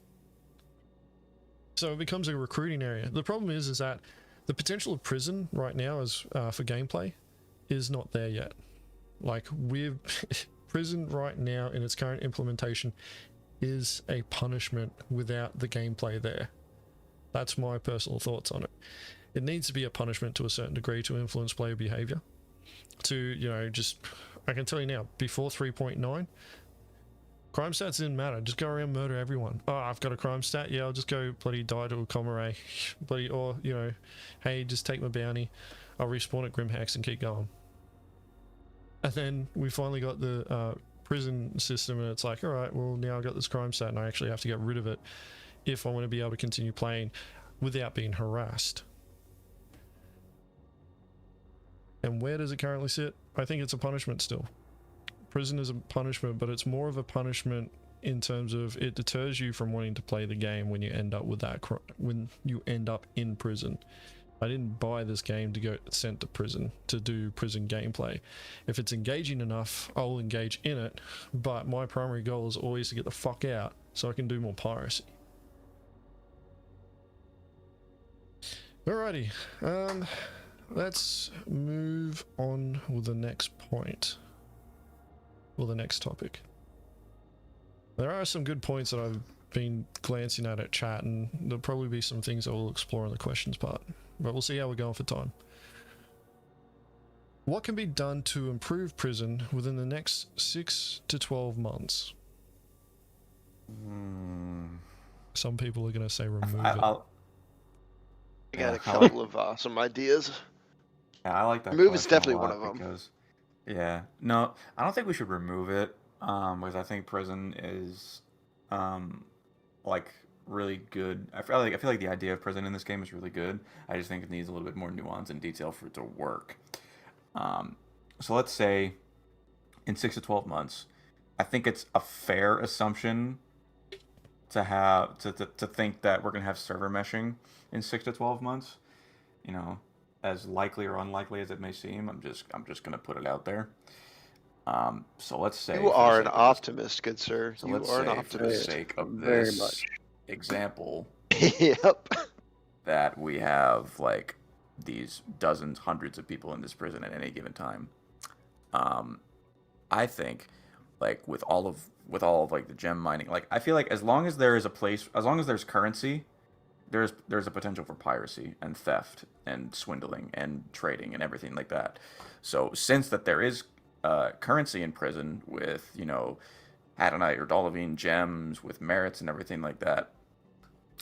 So it becomes a recruiting area. The problem is that the potential of prison right now is for gameplay is not there yet. Like, we've prison right now in its current implementation is a punishment without the gameplay there. That's my personal thoughts on it. It needs to be a punishment to a certain degree to influence player behavior. To, you know, just, I can tell you now, before 3.9, crime stats didn't matter. Just go around, murder everyone. Oh, I've got a crime stat. Yeah, I'll just go bloody die to a Comare. Bloody, or, you know, hey, just take my bounty. I'll respawn at Grimhex and keep going. And then we finally got the prison system, and it's like, all right, well, now I've got this crime stat and I actually have to get rid of it if I want to be able to continue playing without being harassed. And where does it currently sit? I think it's a punishment still. Prison is a punishment, but it's more of a punishment in terms of it deters you from wanting to play the game when you end up with that, when you end up in prison. I didn't buy this game to go sent to prison to do prison gameplay. If it's engaging enough, I'll engage in it, but my primary goal is always to get the fuck out so I can do more piracy. Alrighty, let's move on with the next point. Or the next topic. There are some good points that I've been glancing at chat, and there'll probably be some things that we'll explore in the questions part, but we'll see how we're going for time. What can be done to improve prison within the next 6 to 12 months? Some people are going to say remove it. I got a couple of some ideas. Yeah, I like that. Remove is definitely one of them. Because, yeah, no, I don't think we should remove it, because I think prison is, like, really good. I feel like the idea of prison in this game is really good. I just think it needs a little bit more nuance and detail for it to work. So let's say in 6 to 12 months, I think it's a fair assumption to have to think that we're gonna have server meshing in 6 to 12 months. You know, as likely or unlikely as it may seem, I'm just gonna put it out there. So let's say you are an optimist, good sir. So you let's are say, an optimist. for the sake of Very this much. example, Yep. that we have like these dozens, hundreds of people in this prison at any given time. I think, like with all of like the gem mining, like I feel like as long as there is a place, as long as there's currency, there's a potential for piracy and theft and swindling and trading and everything like that. So since that there is currency in prison with, you know, Adonite or Dolivine gems with merits and everything like that,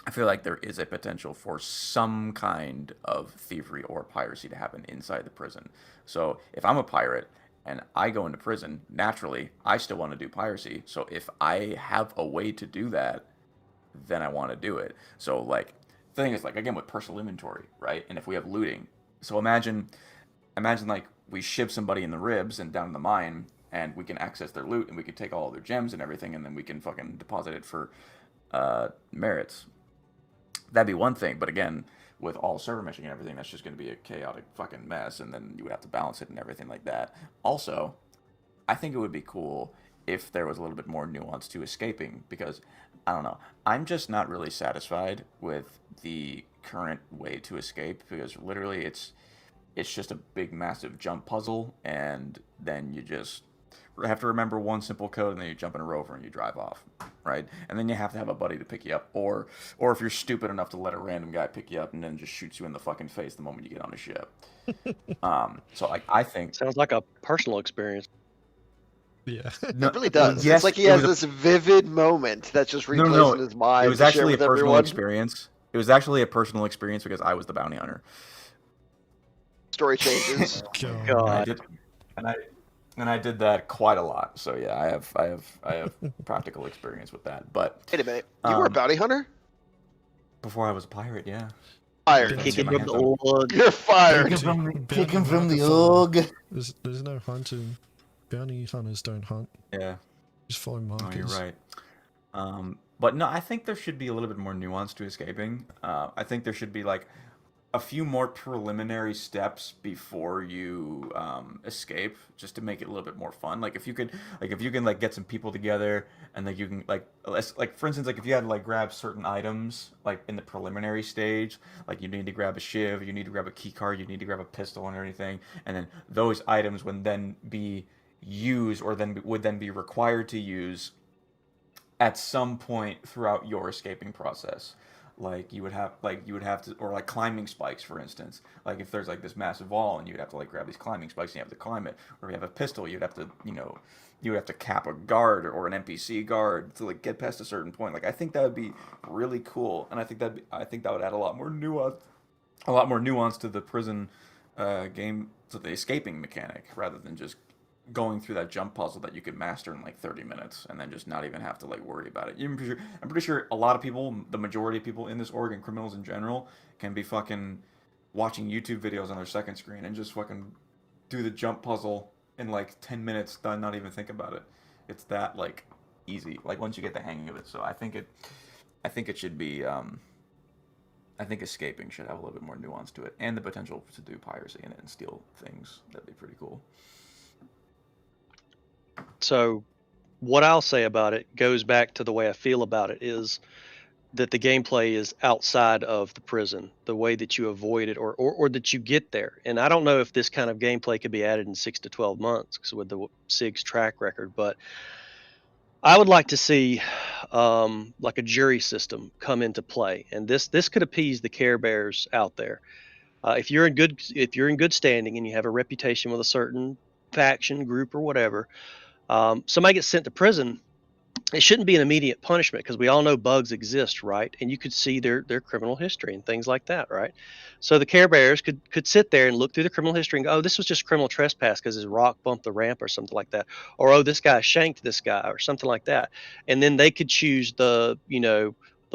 I feel like there is a potential for some kind of thievery or piracy to happen inside the prison. So if I'm a pirate and I go into prison, naturally, I still want to do piracy. So if I have a way to do that, then I want to do it. So like, the thing is, like, again, with personal inventory, right? And if we have looting, so imagine like we ship somebody in the ribs and down the mine, and we can access their loot, and we can take all of their gems and everything, and then we can fucking deposit it for merits. That'd be one thing, but again, with all server meshing and everything, that's just going to be a chaotic fucking mess, and then you would have to balance it and everything like that. Also, I think it would be cool if there was a little bit more nuance to escaping, because, I don't know, I'm just not really satisfied with the current way to escape, because literally it's just a big, massive jump puzzle, and then you just have to remember one simple code, and then you jump in a rover and you drive off, right? And then you have to have a buddy to pick you up, or if you're stupid enough to let a random guy pick you up and then just shoots you in the fucking face the moment you get on a ship. So I think Sounds like a personal experience. Yeah. no, It really does. yes, It's like he it has was this vivid moment that's just No, replays no, in his mind. it was to share actually a with personal everyone. experience. It was actually a personal experience because I was the bounty hunter. Story changes. God. And I God. did, and I did that quite a lot. So yeah, I have practical experience with that. But Wait a minute. You were a bounty hunter? before I was a pirate, yeah. Fired. Kick Kicking my from hands the up. old. You're fired. Kick him from the OG. There's no hunting. Bounty hunters don't hunt. Yeah. Just follow Oh, markers. you're right. But no, I think there should be a little bit more nuance to escaping. I think there should be like a few more preliminary steps before you escape, just to make it a little bit more fun. Like if you can like get some people together, and like you can like for instance, like if you had to like grab certain items like in the preliminary stage, like you need to grab a shiv, you need to grab a key card, you need to grab a pistol and everything, and then those items would then be used, or would then be required to use at some point throughout your escaping process. Like you would have to, or like climbing spikes, for instance. Like if there's like this massive wall and you'd have to like grab these climbing spikes and you have to climb it, or if you have a pistol, you'd have to, you would have to cap a guard or an NPC guard to like get past a certain point. Like I think that would be really cool, and I think that would add a lot more nuance to the prison game, to the escaping mechanic, rather than just going through that jump puzzle that you could master in like 30 minutes and then just not even have to like worry about it. I'm pretty sure a lot of people, the majority of people in this org and criminals in general, can be fucking watching YouTube videos on their second screen and just fucking do the jump puzzle in like 10 minutes, not even think about it. It's that like easy, like once you get the hang of it. So I think it should be I think escaping should have a little bit more nuance to it, and the potential to do piracy in it and steal things. That'd be pretty cool. So what I'll say about it goes back to the way I feel about it, is that the gameplay is outside of the prison, the way that you avoid it, or that you get there. And I don't know if this kind of gameplay could be added in 6 to 12 months with the SIG's track record, but I would like to see like a jury system come into play, and this could appease the Care Bears out there. If you're in good standing and you have a reputation with a certain faction, group, or whatever, somebody gets sent to prison, it shouldn't be an immediate punishment, because we all know bugs exist, right? And you could see their criminal history and things like that, right? So the Care Bears could sit there and look through the criminal history and go, oh, this was just criminal trespass because his rock bumped the ramp or something like that. Or, oh, this guy shanked this guy or something like that. And then they could choose the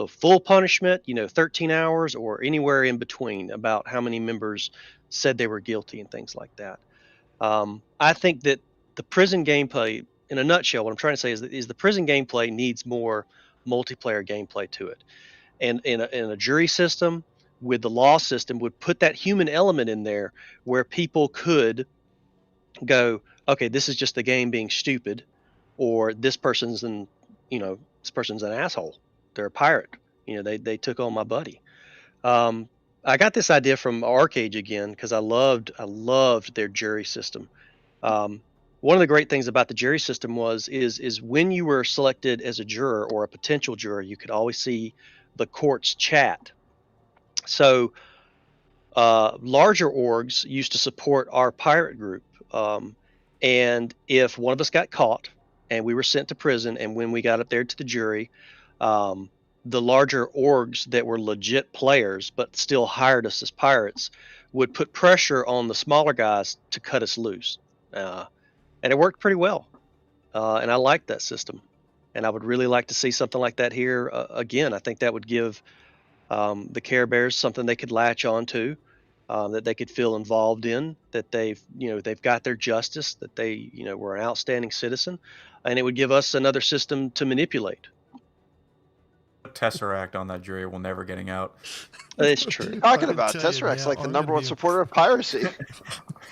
full punishment, 13 hours or anywhere in between, about how many members said they were guilty and things like that. I think that the prison gameplay, in a nutshell, what I'm trying to say is the prison gameplay needs more multiplayer gameplay to it. And in a jury system with the law system would put that human element in there, where people could go, okay, this is just the game being stupid, or this person's an asshole. They're a pirate. They took on my buddy. I got this idea from Arcade again because I loved their jury system. One of the great things about the jury system is when you were selected as a juror or a potential juror, you could always see the court's chat. So larger orgs used to support our pirate group, and if one of us got caught and we were sent to prison, and when we got up there to the jury, the larger orgs that were legit players but still hired us as pirates would put pressure on the smaller guys to cut us loose. And it worked pretty well. And I liked that system. And I would really like to see something like that here again. I think that would give the Care Bears something they could latch on to, that they could feel involved in, that they've got their justice, that they were an outstanding citizen, and it would give us another system to manipulate. Tesseract on that jury will never getting out. It's true. Talking about Tesseract's like the number one supporter of piracy.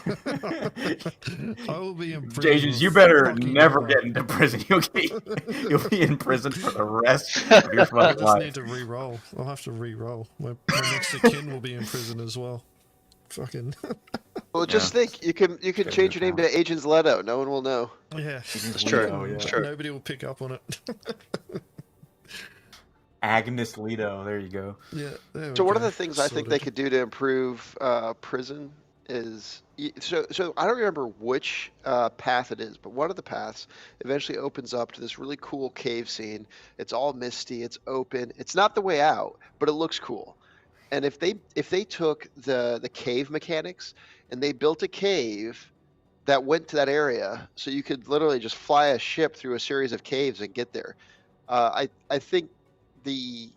I will be in prison. Jesus, you better never get into prison. You'll be in prison for the rest of your I fucking just life. need to re-roll. I'll have to re-roll. My next of kin will be in prison as well. Fucking. Well, just think, you can Gotta change go your name down. to Agents Leto. No one will know. Yeah, That's true. Leto, yeah. That's true. nobody will pick up on it. Agnes Leto. There you go. Yeah, there we So one of go. the things I think they Sorted. could do to improve prison is so I don't remember which path it is, but one of the paths eventually opens up to this really cool cave scene. It's all misty, it's open. It's not the way out, but it looks cool. And if they took the cave mechanics and they built a cave that went to that area, so you could literally just fly a ship through a series of caves and get there. I think the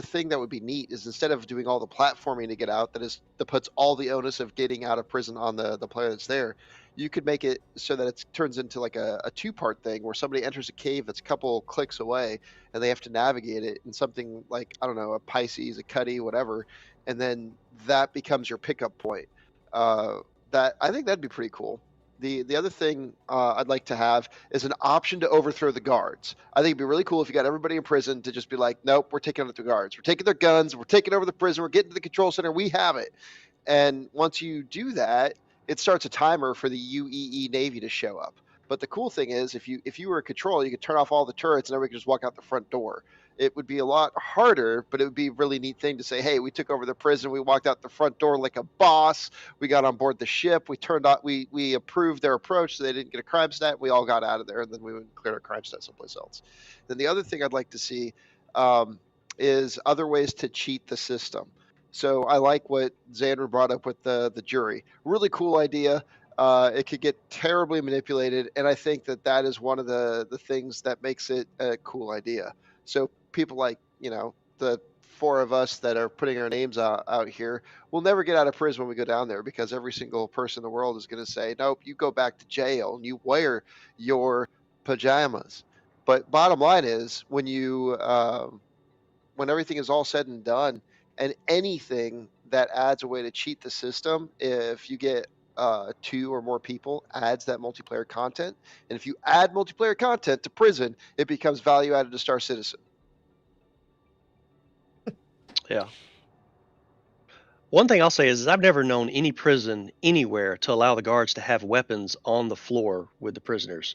thing that would be neat is instead of doing all the platforming to get out, that puts all the onus of getting out of prison on the player that's there. You could make it so that it turns into like a two-part thing where somebody enters a cave that's a couple clicks away and they have to navigate it in something like, I don't know, a Pisces, a Cuddy, whatever, and then that becomes your pickup point. That I think that'd be pretty cool. The other thing I'd like to have is an option to overthrow the guards. I think it'd be really cool if you got everybody in prison to just be like, nope, we're taking out the guards. We're taking their guns. We're taking over the prison. We're getting to the control center. We have it. And once you do that, it starts a timer for the UEE Navy to show up. But the cool thing is, if you were in control, you could turn off all the turrets and everybody could just walk out the front door. It would be a lot harder, but it would be a really neat thing to say, hey, we took over the prison. We walked out the front door like a boss. We got on board the ship. We approved their approach so they didn't get a crime stat. We all got out of there, and then we went and cleared our crime stat someplace else. Then the other thing I'd like to see is other ways to cheat the system. So I like what Xander brought up with the jury. Really cool idea. It could get terribly manipulated, and I think that is one of the things that makes it a cool idea. So people like, the four of us that are putting our names out here will never get out of prison when we go down there, because every single person in the world is going to say, nope, you go back to jail and you wear your pajamas. But bottom line is, when everything is all said and done, and anything that adds a way to cheat the system, if you get 2 or more people, adds that multiplayer content. And if you add multiplayer content to prison, it becomes value added to Star Citizen. Yeah. One thing I'll say is I've never known any prison anywhere to allow the guards to have weapons on the floor with the prisoners.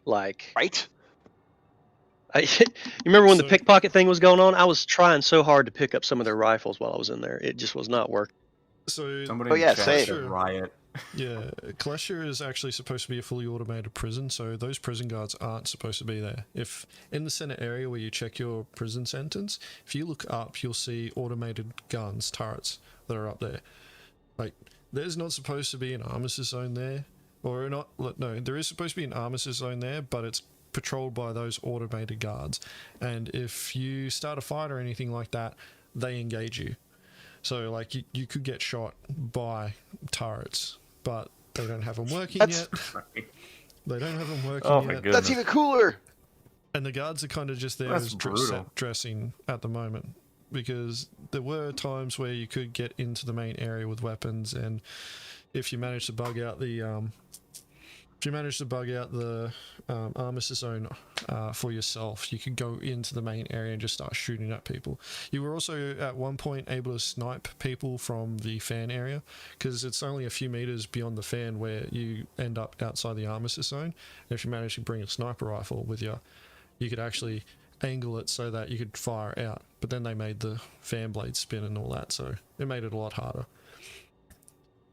Like, Right? you remember when the So- pickpocket thing was going on? I was trying so hard to pick up some of their rifles while I was in there. It just was not working. So Somebody Oh, in yeah, chat same. said riot. yeah, Klesher is actually supposed to be a fully automated prison, so those prison guards aren't supposed to be there. If in the center area where you check your prison sentence, if you look up, you'll see automated guns, turrets that are up there. Like, there's not supposed to be an armistice zone there, or not. No, there is supposed to be an armistice zone there, but it's patrolled by those automated guards. And if you start a fight or anything like that, they engage you. So, like, you could get shot by turrets, but they don't have them working yet. They don't have them working Oh my yet. goodness. That's even cooler. And the guards are kind of just there That's as brutal. set dressing at the moment, because there were times where you could get into the main area with weapons, and if you manage to bug out the armistice zone for yourself, you could go into the main area and just start shooting at people. You were also at one point able to snipe people from the fan area, because it's only a few meters beyond the fan where you end up outside the armistice zone. And if you manage to bring a sniper rifle with you, you could actually angle it so that you could fire out. But then they made the fan blade spin and all that, so it made it a lot harder.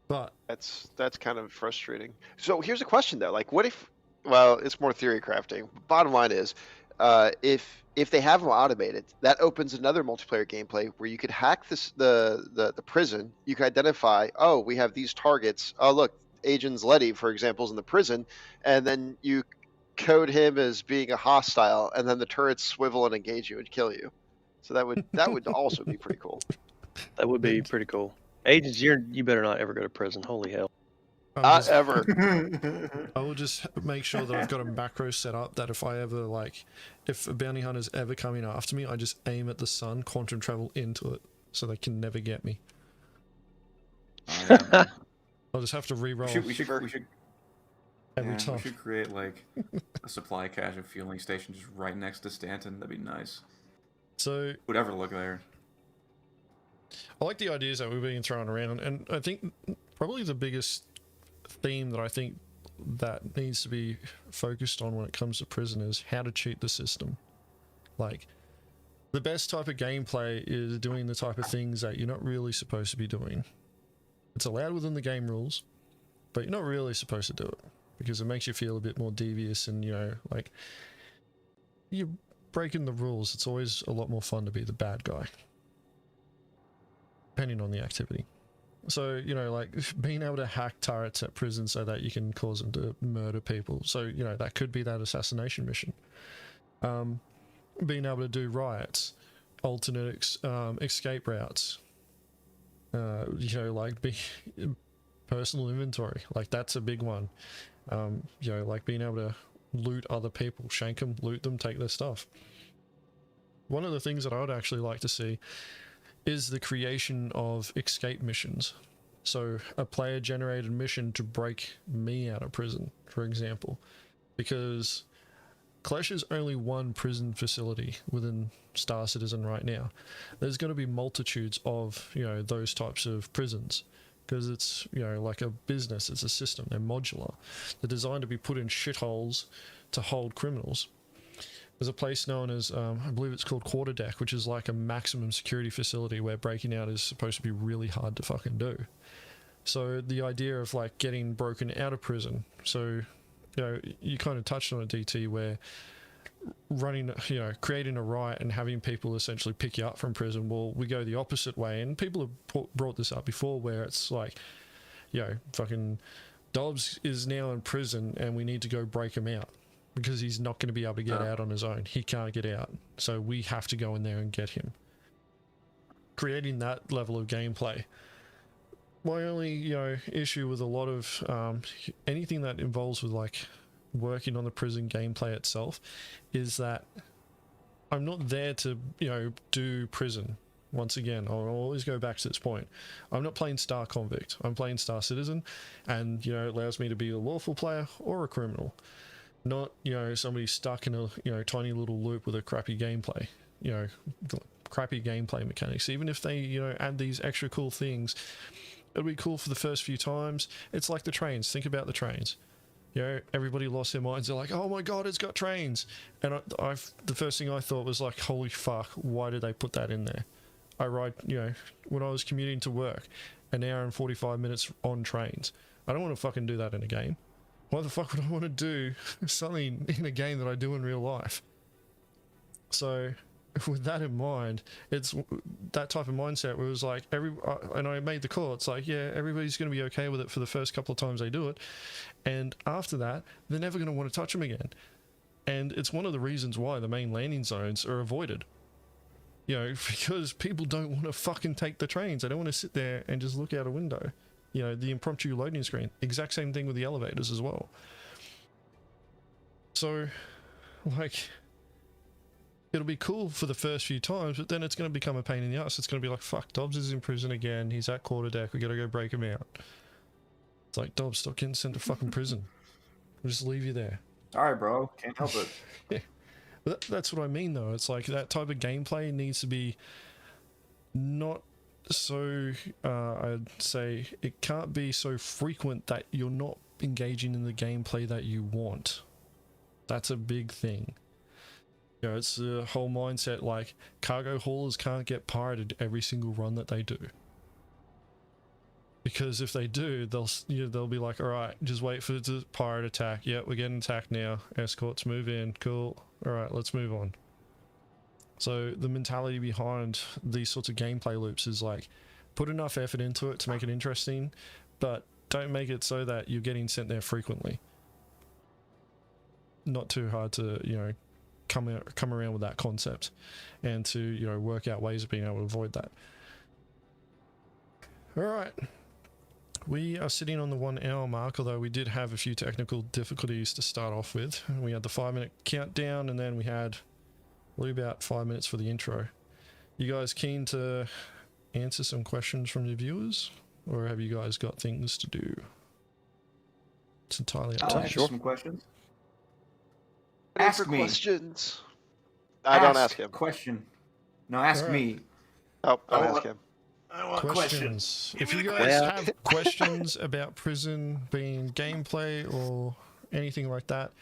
But That's kind of frustrating. So here's a question though. Like, what if? Well, it's more theory crafting. Bottom line is, if they have them automated, that opens another multiplayer gameplay where you could hack the prison. You could identify, oh, we have these targets. Oh, look, Agent Letty, for example, is in the prison, and then you code him as being a hostile, and then the turrets swivel and engage you and kill you. So that would also be pretty cool. That would be pretty cool. Agents, you better not ever go to prison. Holy hell. Not ever. I will just make sure that I've got a macro set up that if a bounty hunter's ever coming after me, I just aim at the sun, quantum travel into it, so they can never get me. I'll just have to re-roll We should every time. we should create like a supply cache of fueling station just right next to Stanton. That'd be nice. So Who'd ever look there? I like the ideas that we're being thrown around, and I think probably the biggest theme that I think that needs to be focused on when it comes to prison is how to cheat the system. Like, the best type of gameplay is doing the type of things that you're not really supposed to be doing. It's allowed within the game rules, but you're not really supposed to do it because it makes you feel a bit more devious, and like, you're breaking the rules. It's always a lot more fun to be the bad guy, depending on the activity. So, like, being able to hack turrets at prison so that you can cause them to murder people. So, that could be that assassination mission. Being able to do riots, alternate escape routes, like personal inventory. Like, that's a big one. Like being able to loot other people, shank them, loot them, take their stuff. One of the things that I would actually like to see is the creation of escape missions. So a player generated mission to break me out of prison, for example, because Clash is only one prison facility within Star Citizen right now. There's going to be multitudes of, those types of prisons, because it's, like a business, it's a system, they're modular. They're designed to be put in shitholes to hold criminals. There's a place known as, I believe it's called Quarterdeck, which is like a maximum security facility where breaking out is supposed to be really hard to fucking do. So the idea of like getting broken out of prison, so you kind of touched on a DT where running, creating a riot and having people essentially pick you up from prison. Well, we go the opposite way, and people have brought this up before, where it's like, fucking Dobbs is now in prison and we need to go break him out because he's not going to be able to get out on his own. He can't get out, so we have to go in there and get him. Creating that level of gameplay. My only, issue with a lot of anything that involves with like working on the prison gameplay itself is that I'm not there to, do prison. Once again, I'll always go back to this point. I'm not playing Star Convict. I'm playing Star Citizen, and, it allows me to be a lawful player or a criminal. Not, somebody stuck in a, tiny little loop with a crappy gameplay, crappy gameplay mechanics. Even if they, add these extra cool things, it'll be cool for the first few times. It's like the trains. Think about the trains. Everybody lost their minds. They're like, oh my god, it's got trains. And the first thing I thought was like, holy fuck, why did they put that in there? I ride, when I was commuting to work, an hour and 45 minutes on trains. I don't want to fucking do that in a game. Why the fuck would I want to do something in a game that I do in real life? So, with that in mind, it's that type of mindset where it was like, and I made the call, it's like, yeah, everybody's going to be okay with it for the first couple of times they do it. And after that, they're never going to want to touch them again. And it's one of the reasons why the main landing zones are avoided. Because people don't want to fucking take the trains. They don't want to sit there and just look out a window. The impromptu loading screen. Exact same thing with the elevators as well. So, like, it'll be cool for the first few times, but then it's going to become a pain in the ass. It's going to be like, fuck, Dobbs is in prison again. He's at Quarterdeck. We got to go break him out. It's like, Dobbs, stop getting sent to fucking prison. We'll just leave you there. Sorry, bro. Can't help it. Yeah. But that's what I mean, though. It's like that type of gameplay needs to be not so, I'd say, it can't be so frequent that you're not engaging in the gameplay that you want. That's a big thing. It's the whole mindset, like, cargo haulers can't get pirated every single run that they do. Because if they do, they'll be like, alright, just wait for the pirate attack. Yeah, we're getting attacked now. Escorts move in. Cool. Alright, let's move on. So the mentality behind these sorts of gameplay loops is like, put enough effort into it to make it interesting, but don't make it so that you're getting sent there frequently. Not too hard to, come around with that concept, and to, work out ways of being able to avoid that. Alright. We are sitting on the 1 hour mark, although we did have a few technical difficulties to start off with. We had the 5-minute countdown, and then we had about 5 minutes for the intro. You guys keen to answer some questions from your viewers, or have you guys got things to do? It's entirely up to you. I'll answer some questions. Ask me questions. I don't ask him. Question. No, ask Oh, me. don't ask him. I want questions. If you Give me guys questions. have questions about Prison being gameplay or anything like that,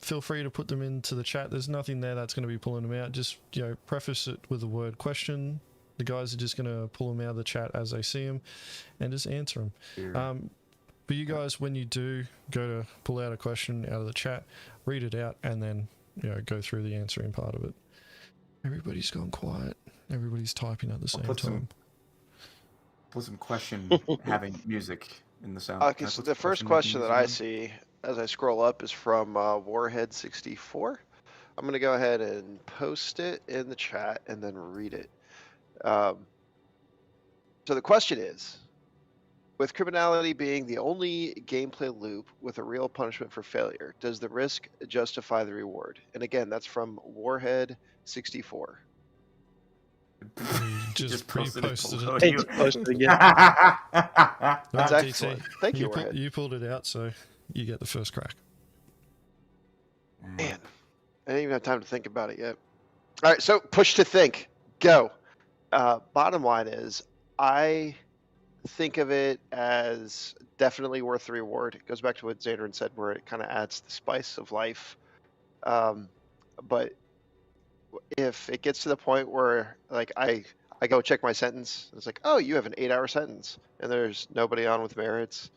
feel free to put them into the chat. There's nothing there that's going to be pulling them out. Just, you know, preface it with the word question. The guys are just going to pull them out of the chat as they see them and just answer them. But you guys, when you do go to pull out a question out of the chat, read it out and then, you know, go through the answering part of it. Everybody's gone quiet. Everybody's typing at the same time. Put some question having music in the sound. Okay, so the first question that I see as I scroll up is from Warhead64. I'm going to go ahead and post it in the chat and then read it. So the question is, with criminality being the only gameplay loop with a real punishment for failure, does the risk justify the reward? And again, that's from Warhead64. Just pre-posted it. Hey, just posted again. Alright, That's DT, excellent. Thank you, Warhead. You pulled it out, so you get the first crack. Man, I didn't even have time to think about it yet. All right, so push to think. Go. Bottom line is, I think of it as definitely worth the reward. It goes back to what Zanderin said, where it kind of adds the spice of life. But if it gets to the point where, like, I go check my sentence, it's like, oh, you have an 8-hour sentence, and there's nobody on with merits,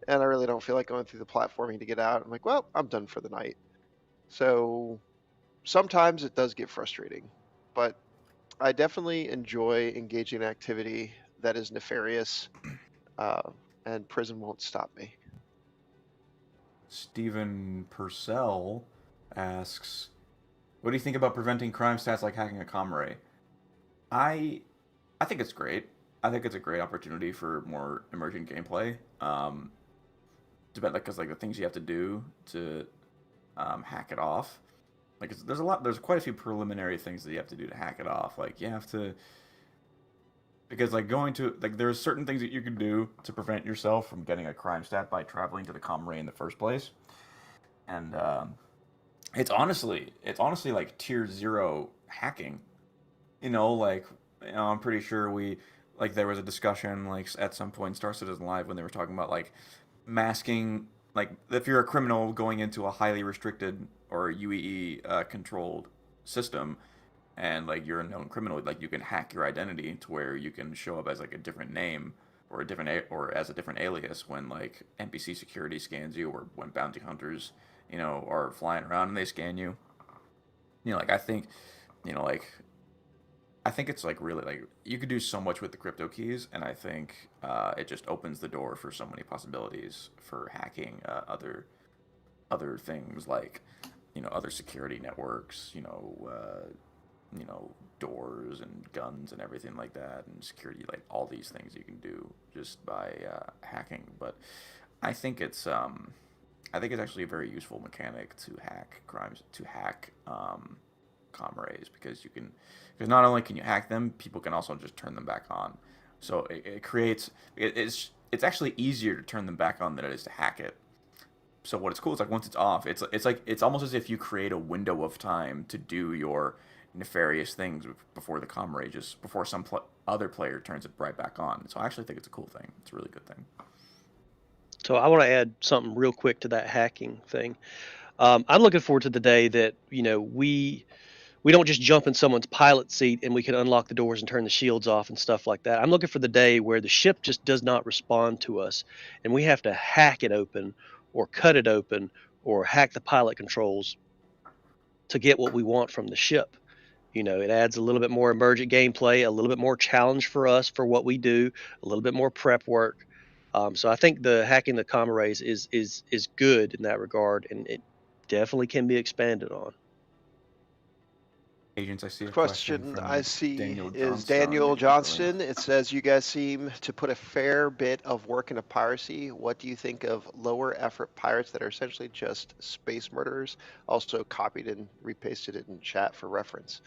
and I really don't feel like going through the platforming to get out. I'm like, well, I'm done for the night. So sometimes it does get frustrating, but I definitely enjoy engaging in activity that is nefarious, and prison won't stop me. Stephen Purcell asks, what do you think about preventing crime stats like hacking a comm array? I think it's great. I think it's a great opportunity for more emergent gameplay. Because like the things you have to do to hack it off. Like there's quite a few preliminary things that you have to do to hack it off. Like you have to, because like there's certain things that you can do to prevent yourself from getting a crime stat by traveling to the comm array in the first place. And it's honestly like tier 0 hacking. I'm pretty sure there was a discussion like at some point in Star Citizen Live when they were talking about like masking, like if you're a criminal going into a highly restricted or UEE controlled system, and like you're a known criminal, like you can hack your identity to where you can show up as like a different name or as a different alias when like NPC security scans you, or when bounty hunters, are flying around and they scan you. I think it's like really like you could do so much with the crypto keys, and I think it just opens the door for so many possibilities for hacking other things like other security networks, doors and guns and everything like that, and security, like all these things you can do just by hacking. But I think it's actually a very useful mechanic to hack comm arrays, because not only can you hack them, people can also just turn them back on. So it's actually easier to turn them back on than it is to hack it. So what it's cool is like once it's off, it's almost as if you create a window of time to do your nefarious things before the comm array before some other player turns it right back on. So I actually think it's a cool thing. It's a really good thing. So I want to add something real quick to that hacking thing. I'm looking forward to the day that we don't just jump in someone's pilot seat and we can unlock the doors and turn the shields off and stuff like that. I'm looking for the day where the ship just does not respond to us, and we have to hack it open or cut it open or hack the pilot controls to get what we want from the ship. It adds a little bit more emergent gameplay, a little bit more challenge for us for what we do, a little bit more prep work. So I think the hacking the comm arrays is good in that regard, and it definitely can be expanded on. Agents, I see a Question from I see Daniel is Johnston. Daniel Johnston. It says, you guys seem to put a fair bit of work into piracy. What do you think of lower effort pirates that are essentially just space murderers? Also copied and repasted it in chat for reference.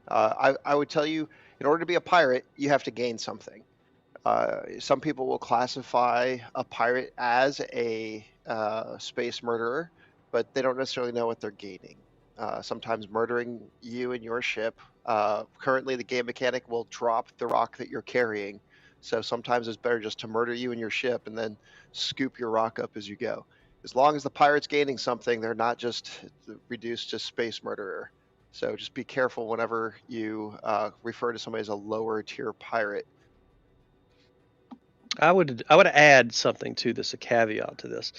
I would tell you, in order to be a pirate, you have to gain something. Some people will classify a pirate as a space murderer, but they don't necessarily know what they're gaining. Sometimes murdering you and your ship Currently, the game mechanic will drop the rock that you're carrying. So sometimes it's better just to murder you and your ship and then scoop your rock up as you go. As long as the pirate's gaining something, they're not just reduced to space murderer. So just be careful whenever you refer to somebody as a lower tier pirate. I would add something to this, a caveat to this.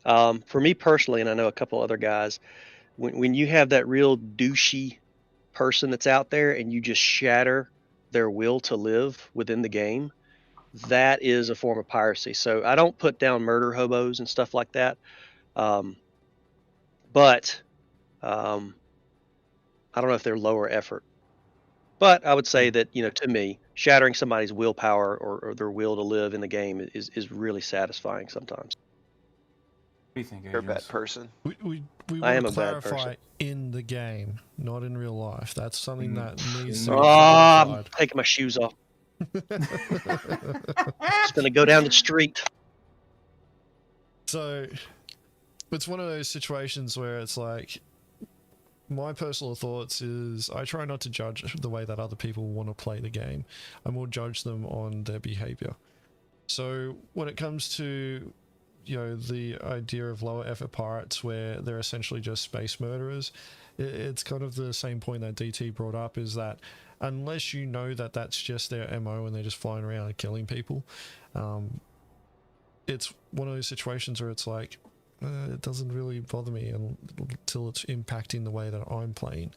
For me personally, and I know a couple other guys, when you have that real douchey person that's out there and you just shatter their will to live within the game, that is a form of piracy. So I don't put down murder hobos and stuff like that. But I don't know if they're lower effort. But I would say that, to me, shattering somebody's willpower or their will to live in the game is really satisfying sometimes. What do you think, You're a bad Agents? person. We I want am to a bad clarify person. in the game, not in real life. That's something that needs to Oh, be I'm clarified. taking my shoes off. Just gonna go down the street. So it's one of those situations where it's like, my personal thoughts is I try not to judge the way that other people want to play the game. I more judge them on their behavior. So when it comes to, the idea of lower effort pirates where they're essentially just space murderers, it's kind of the same point that DT brought up, is that unless you know that that's just their MO and they're just flying around and killing people, it's one of those situations where it's like, it doesn't really bother me until it's impacting the way that I'm playing.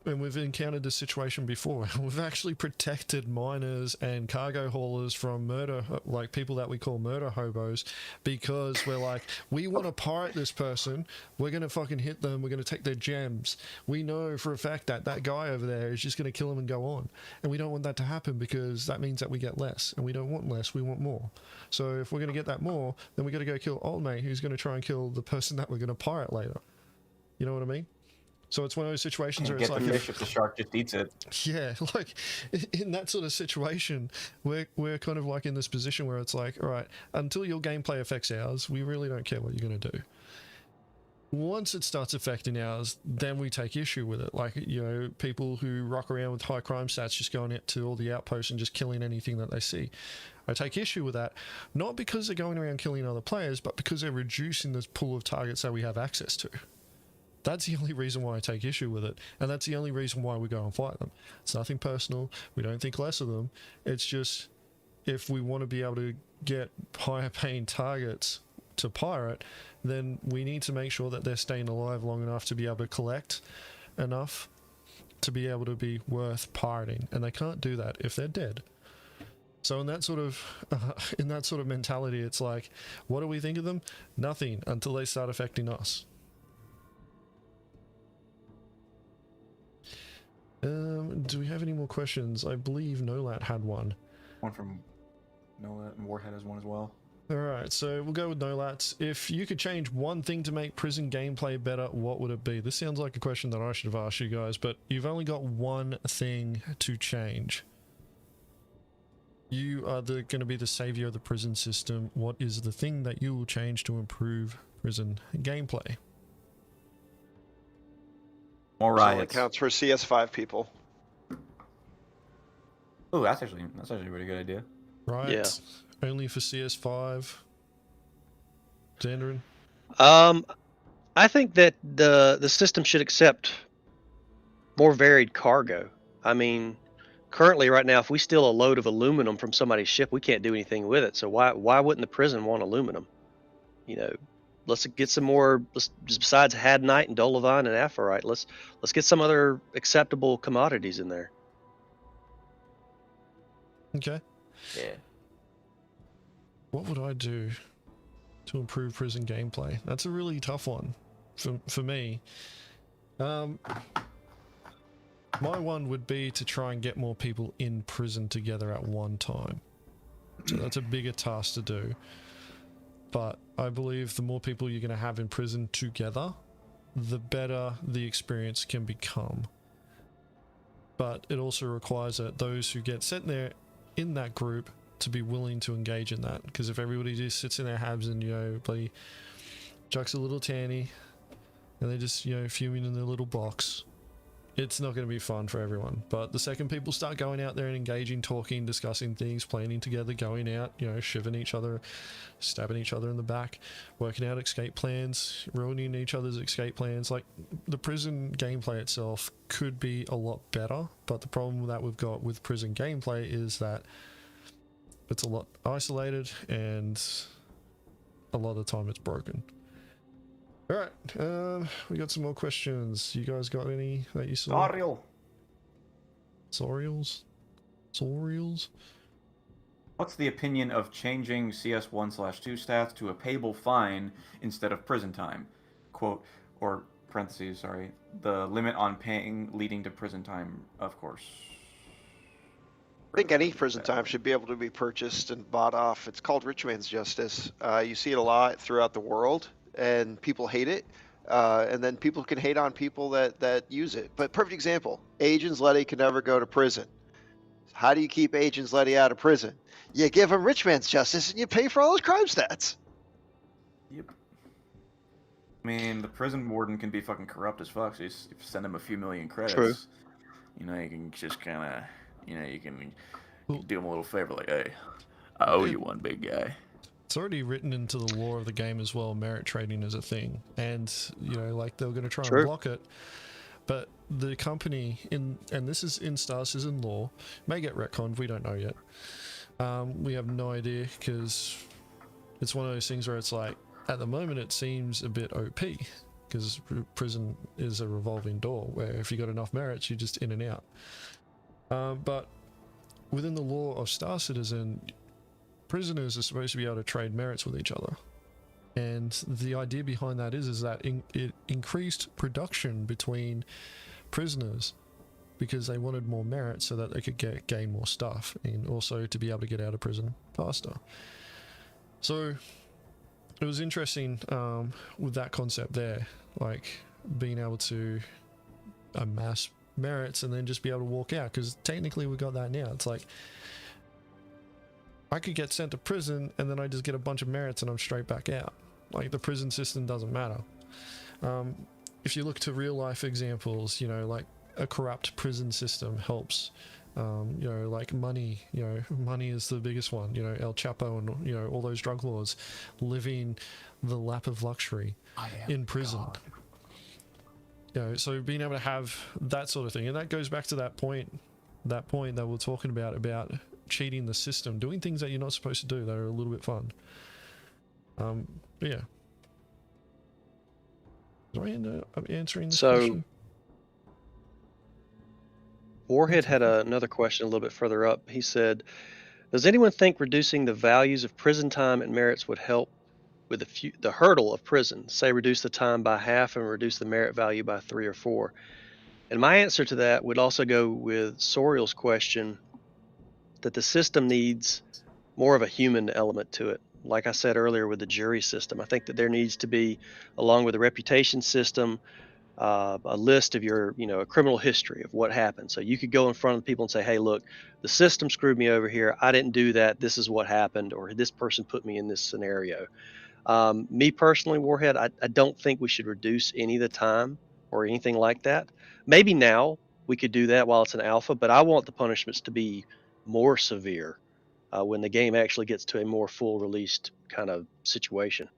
And we've encountered this situation before. We've actually protected miners and cargo haulers from murder, like people that we call murder hobos, because we're like, we want to pirate this person. We're going to fucking hit them. We're going to take their gems. We know for a fact that that guy over there is just going to kill them and go on. And we don't want that to happen because that means that we get less. And we don't want less. We want more. So if we're going to get that more, then we got to go kill old mate who's going to try and kill the person that we're going to pirate later. You know what I mean? So it's one of those situations where it's Get like, the fish if the shark just eats it. yeah, like in that sort of situation, we're kind of like in this position where it's like, all right, until your gameplay affects ours, we really don't care what you're going to do. Once it starts affecting ours, then we take issue with it. Like, people who rock around with high crime stats just going out to all the outposts and just killing anything that they see. I take issue with that, not because they're going around killing other players, but because they're reducing the pool of targets that we have access to. That's the only reason why I take issue with it, and that's the only reason why we go and fight them. It's nothing personal. We don't think less of them. It's just, if we want to be able to get higher paying targets to pirate, then we need to make sure that they're staying alive long enough to be able to collect enough to be able to be worth pirating, and they can't do that if they're dead. So in that sort of mentality, it's like, what do we think of them? Nothing until they start affecting us. Do we have any more questions? I believe Nolat had one. One from Nolat, and Warhead has one as well. Alright, so we'll go with Nolat. If you could change one thing to make prison gameplay better, what would it be? This sounds like a question that I should have asked you guys, but you've only got one thing to change. You are going to be the savior of the prison system. What is the thing that you will change to improve prison gameplay? More That riots. counts for CS5 people. Oh, that's actually a pretty good idea. Right? Only for CS5. Zanderin? I think that the system should accept more varied cargo. I mean, currently right now, if we steal a load of aluminum from somebody's ship, we can't do anything with it. So why wouldn't the prison want aluminum? Let's get some more. Besides hadnite and dolomite and aphrite, let's get some other acceptable commodities in there. Okay. Yeah. What would I do to improve prison gameplay? That's a really tough one for me. My one would be to try and get more people in prison together at one time. So that's a bigger task to do. But I believe the more people you're going to have in prison together, the better the experience can become. But it also requires that those who get sent there in that group to be willing to engage in that. Because if everybody just sits in their habs and, bloody Juck's a little tanny, and they're just, fuming in their little box, it's not going to be fun for everyone. But the second people start going out there and engaging, talking, discussing things, planning together, going out, you know, shivving each other, stabbing each other in the back, working out escape plans, ruining each other's escape plans, like the prison gameplay itself could be a lot better. But the problem that we've got with prison gameplay is that it's a lot isolated and a lot of the time it's broken. All right, we got some more questions. You guys got any that you saw? Ariel. Sorials? Sorials? What's the opinion of changing CS1/2 stats to a payable fine instead of prison time? Quote, or parentheses, sorry, the limit on paying leading to prison time, of course. I think any prison time should be able to be purchased and bought off. It's called rich man's justice. You see it a lot throughout the world, and people hate it. And then people can hate on people that use it. But perfect example, Agents Letty can never go to prison. How do you keep Agents Letty out of prison? You give him rich man's justice and you pay for all his crime stats. Yep. I mean, the prison warden can be fucking corrupt as fuck, so you send him a few million credits. True. You know, you can just kind of, you know, you can do him a little favor, like, hey, I owe you one, big guy. It's already written into the law of the game as well. Merit trading is a thing, and you know, like they were going to try and block it, but the company and this is in Star Citizen law, may get retconned. We don't know yet. We have no idea because it's one of those things where it's like at the moment it seems a bit OP because prison is a revolving door where if you got enough merits, you're just in and out. But within the law of Star Citizen, prisoners are supposed to be able to trade merits with each other, and the idea behind that is that it increased production between prisoners because they wanted more merit so that they could gain more stuff and also to be able to get out of prison faster. So it was interesting with that concept there, like being able to amass merits and then just be able to walk out, because technically we got that now. It's like I could get sent to prison and then I just get a bunch of merits and I'm straight back out. Like the prison system doesn't matter. If you look to real life examples, you know, like a corrupt prison system helps. You know, like money, you know, money is the biggest one, you know, El Chapo and, you know, all those drug lords living the lap of luxury in prison. God. You know, so being able to have that sort of thing, and that goes back to that point that we're talking about cheating the system, doing things that you're not supposed to do that are a little bit fun. Yeah. Do I end up answering this question? Warhead had another question a little bit further up. He said, does anyone think reducing the values of prison time and merits would help with the hurdle of prison? Say reduce the time by half and reduce the merit value by 3 or 4. And my answer to that would also go with Soriel's question, that the system needs more of a human element to it. Like I said earlier with the jury system, I think that there needs to be, along with the reputation system, a list of your, you know, a criminal history of what happened. So you could go in front of people and say, hey, look, the system screwed me over here. I didn't do that. This is what happened, or this person put me in this scenario. Me personally, Warhead, I don't think we should reduce any of the time or anything like that. Maybe now we could do that while it's an alpha, but I want the punishments to be more severe when the game actually gets to a more full released kind of situation.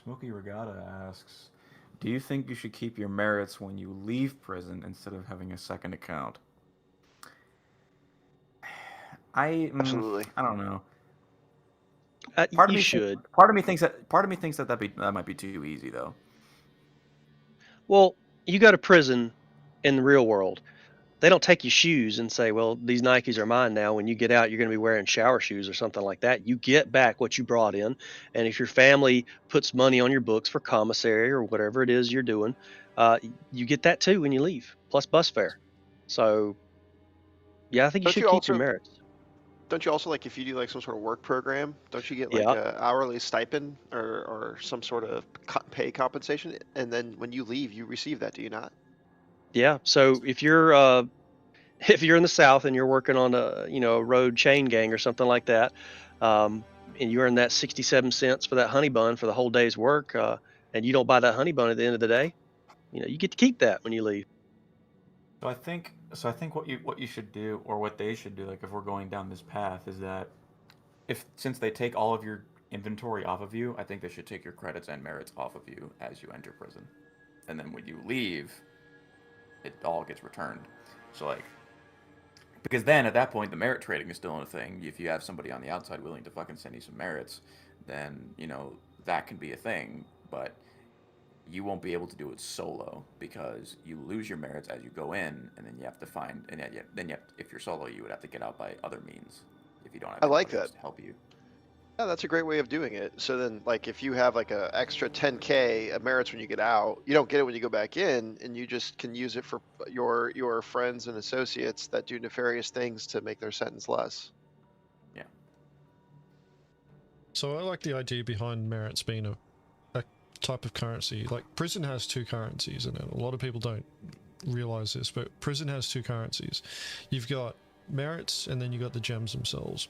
Smokey Regatta asks, do you think you should keep your merits when you leave prison instead of having a second account? Absolutely. I don't know. Part of me should. Part of me thinks that might be too easy though. Well, you go to prison in the real world. They don't take your shoes and say, well, these Nikes are mine now. When you get out, you're going to be wearing shower shoes or something like that. You get back what you brought in. And if your family puts money on your books for commissary or whatever it is you're doing, you get that too when you leave, plus bus fare. So, yeah, I think you should keep your merits. Don't you also, like, if you do like some sort of work program, don't you get like a hourly stipend or some sort of pay compensation? And then when you leave, you receive that, do you not? Yeah. So if you're in the South and you're working on a road chain gang or something like that, and you earn that 67 cents for that honey bun for the whole day's work, and you don't buy that honey bun at the end of the day, you get to keep that when you leave. So I think what you should do, or what they should do, like if we're going down this path, is that since they take all of your inventory off of you, I think they should take your credits and merits off of you as you enter prison, and then when you leave, it all gets returned. So like, because then at that point the merit trading is still a thing. If you have somebody on the outside willing to fucking send you some merits, then that can be a thing, but you won't be able to do it solo because you lose your merits as you go in, and then you have to find, and then you have, if you're solo, you would have to get out by other means if you don't have I like anybody else that. to help you. Yeah, that's a great way of doing it. So then, like, if you have like a extra 10K of merits when you get out, you don't get it when you go back in, and you just can use it for your friends and associates that do nefarious things to make their sentence less. Yeah. So I like the idea behind merits being a type of currency. Like, prison has two currencies in it. A lot of people don't realize this, but prison has two currencies. You've got merits, and then you've got the gems themselves.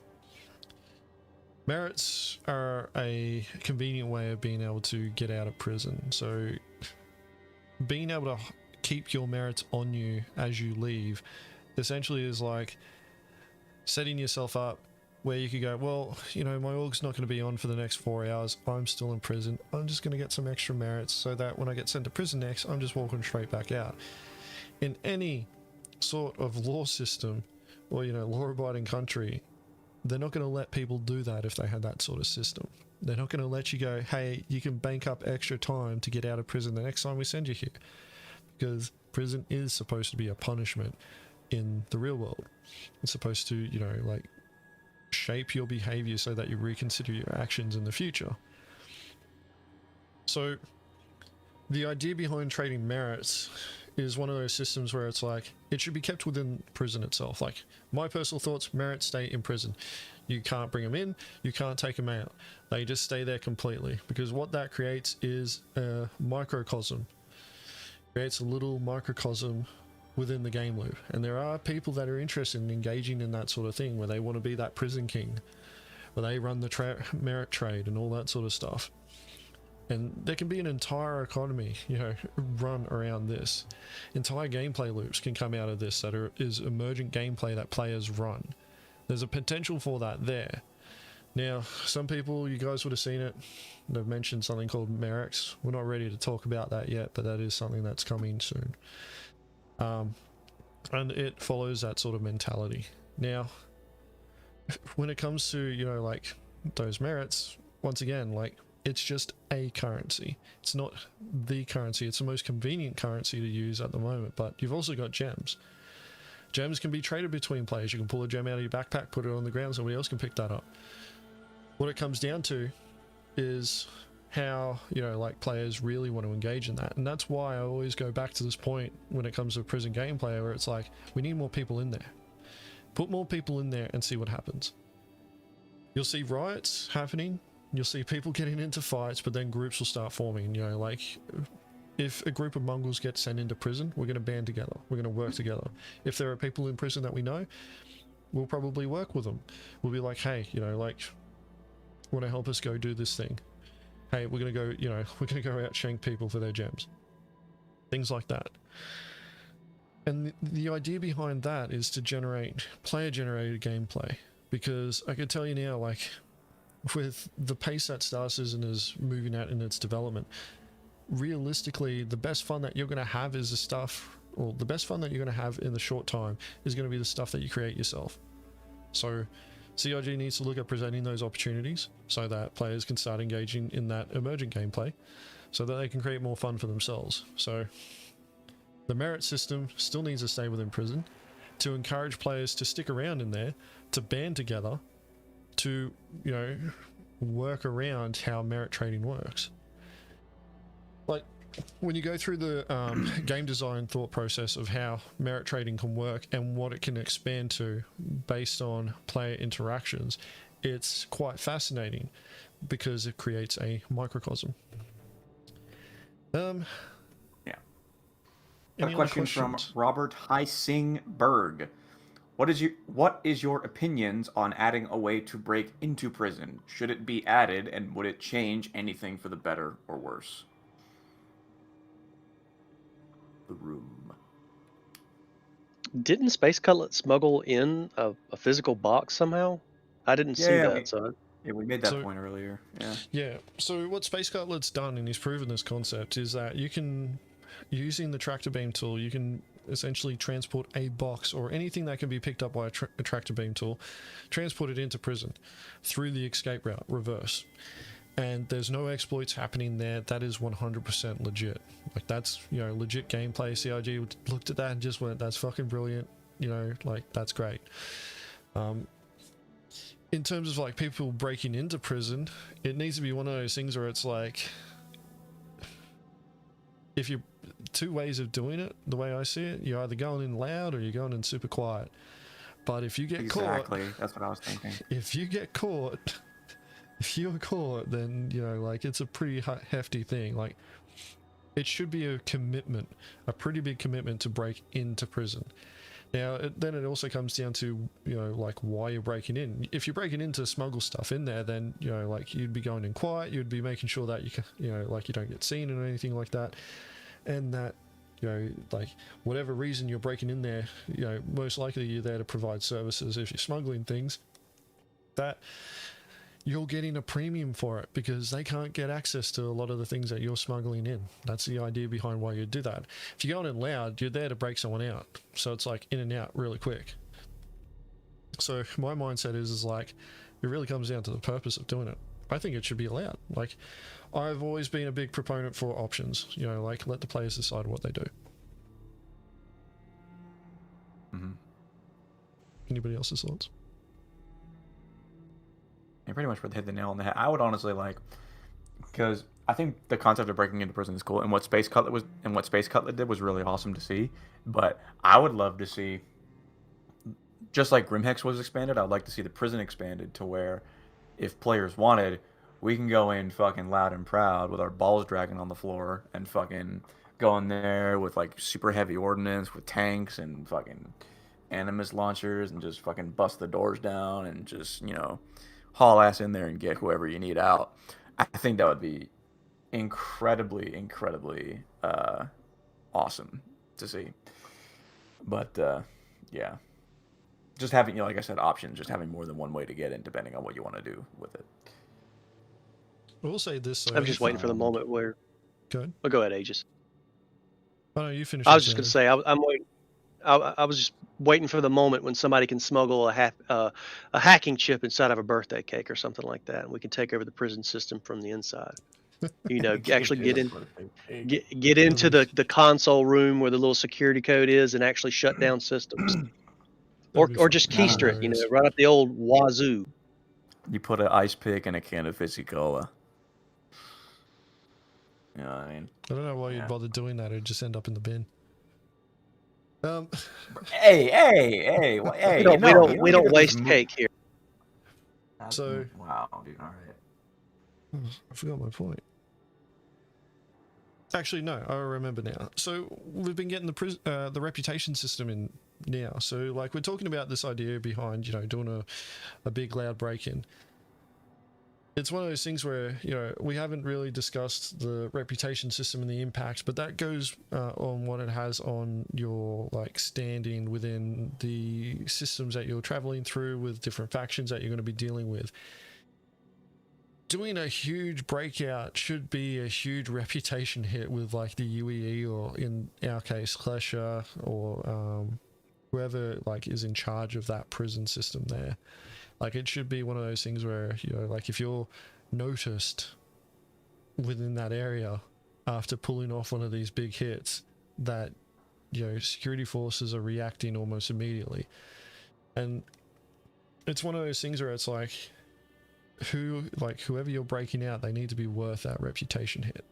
Merits are a convenient way of being able to get out of prison. So being able to keep your merits on you as you leave essentially is like setting yourself up where you could go, well, my org's not going to be on for the next 4 hours. I'm still in prison. I'm just going to get some extra merits so that when I get sent to prison next, I'm just walking straight back out. In any sort of law system or, law-abiding country, they're not going to let people do that if they had that sort of system. They're not going to let you go, hey, you can bank up extra time to get out of prison the next time we send you here. Because prison is supposed to be a punishment in the real world. It's supposed to, shape your behavior so that you reconsider your actions in the future. So the idea behind trading merits is one of those systems where it's like, it should be kept within prison itself. Like, my personal thoughts, merits stay in prison. You can't bring them in, you can't take them out. They just stay there completely, because what that creates is a microcosm. Creates a little microcosm within the game loop, and there are people that are interested in engaging in that sort of thing, where they want to be that prison king, where they run the merit trade and all that sort of stuff. And there can be an entire economy, run around this. Entire gameplay loops can come out of this that is emergent gameplay that players run. There's a potential for that there. Now, some people, you guys would have seen it, they've mentioned something called merits. We're not ready to talk about that yet, but that is something that's coming soon. And it follows that sort of mentality. Now, when it comes to, those merits, once again, it's just a currency. It's not the currency. It's the most convenient currency to use at the moment, but you've also got gems. Gems can be traded between players. You can pull a gem out of your backpack, put it on the ground, somebody else can pick that up. What it comes down to is how, players really want to engage in that. And that's why I always go back to this point when it comes to prison gameplay, where it's like, we need more people in there. Put more people in there and see what happens. You'll see riots happening. You'll see people getting into fights, but then groups will start forming. If a group of Mongrels get sent into prison, we're going to band together. We're going to work together. If there are people in prison that we know, we'll probably work with them. We'll be like, hey, want to help us go do this thing? Hey, we're going to go, we're going to go out shank people for their gems. Things like that. And the idea behind that is to generate player-generated gameplay. Because I can tell you now, with the pace that Star Citizen is moving at in its development, realistically, the best fun that you're going to have is the stuff, or the best fun that you're going to have in the short time is going to be the stuff that you create yourself. So CIG needs to look at presenting those opportunities so that players can start engaging in that emergent gameplay so that they can create more fun for themselves. So the merit system still needs to stay within prison to encourage players to stick around in there, to band together, to, work around how merit trading works. When you go through the game design thought process of how merit trading can work and what it can expand to based on player interactions, it's quite fascinating because it creates a microcosm. Yeah. A question from Robert Heisingberg. What is your opinions on adding a way to break into prison? Should it be added, and would it change anything for the better or worse? the room. Didn't Space Cutlet smuggle in a physical box somehow? I didn't see Yeah, that. we made that So- point earlier. Yeah. Yeah, so what Space Cutlet's done, and he's proven this concept, is that you can, using the tractor beam tool, you can essentially transport a box or anything that can be picked up by a tractor beam tool, transport it into prison through the escape route, reverse. And there's no exploits happening there. That is 100% legit. Like, that's, legit gameplay. CIG looked at that and just went, that's fucking brilliant. That's great. In terms of like people breaking into prison, it needs to be one of those things where it's like, if you, two ways of doing it, the way I see it, you're either going in loud or you're going in super quiet. But if you get caught, Exactly. That's what I was thinking. if you get caught, if you're caught, then it's a pretty hefty thing. Like, it should be a commitment, a pretty big commitment to break into prison. Now, then it also comes down to, why you're breaking in. If you're breaking in to smuggle stuff in there, then, you'd be going in quiet, you'd be making sure that you don't get seen or anything like that. And that, whatever reason you're breaking in there, most likely you're there to provide services. If you're smuggling things, that you're getting a premium for it because they can't get access to a lot of the things that you're smuggling in. That's the idea behind why you do that. If you're going in loud, you're there to break someone out. So it's like in and out really quick. So my mindset is like, it really comes down to the purpose of doing it. I think it should be allowed. Like, I've always been a big proponent for options, let the players decide what they do. Mm-hmm. Anybody else's thoughts? You pretty much hit the nail on the head. I would honestly because I think the concept of breaking into prison is cool, and what Space Cutlet did was really awesome to see. But I would love to see, just like Grimhex was expanded, I'd like to see the prison expanded to where, if players wanted, we can go in fucking loud and proud with our balls dragging on the floor and fucking go in there with like super heavy ordnance with tanks and fucking animus launchers and just fucking bust the doors down and just haul ass in there and get whoever you need out. I think that would be incredibly awesome to see. But yeah, just having like I said, options, just having more than one way to get in depending on what you want to do with it. I will say this. I'm just waiting for the moment where. Go ahead. Well, go ahead, Aegis. Oh no, you finish. I was just going to say I'm waiting. I was just waiting for the moment when somebody can smuggle a hacking chip inside of a birthday cake or something like that, and we can take over the prison system from the inside. Actually get into the console room where the little security code is and actually shut down systems, or just keister it, right up the old wazoo. You put an ice pick in a can of fizzy cola. You know what I mean? I don't know why you'd bother doing that. It'd just end up in the bin. Hey! We don't waste cake here. So wow, dude, all right. I forgot my point. Actually, no, I remember now. So we've been getting the reputation system in now. So like we're talking about this idea behind doing a big loud break-in. It's one of those things where we haven't really discussed the reputation system and the impact, but that goes on what it has on your standing within the systems that you're traveling through with different factions that you're going to be dealing with. Doing a huge breakout should be a huge reputation hit with the UEE, or in our case Klesha, or whoever is in charge of that prison system there. It should be one of those things where, if you're noticed within that area after pulling off one of these big hits, that, security forces are reacting almost immediately. And it's one of those things where it's whoever you're breaking out, they need to be worth that reputation hit.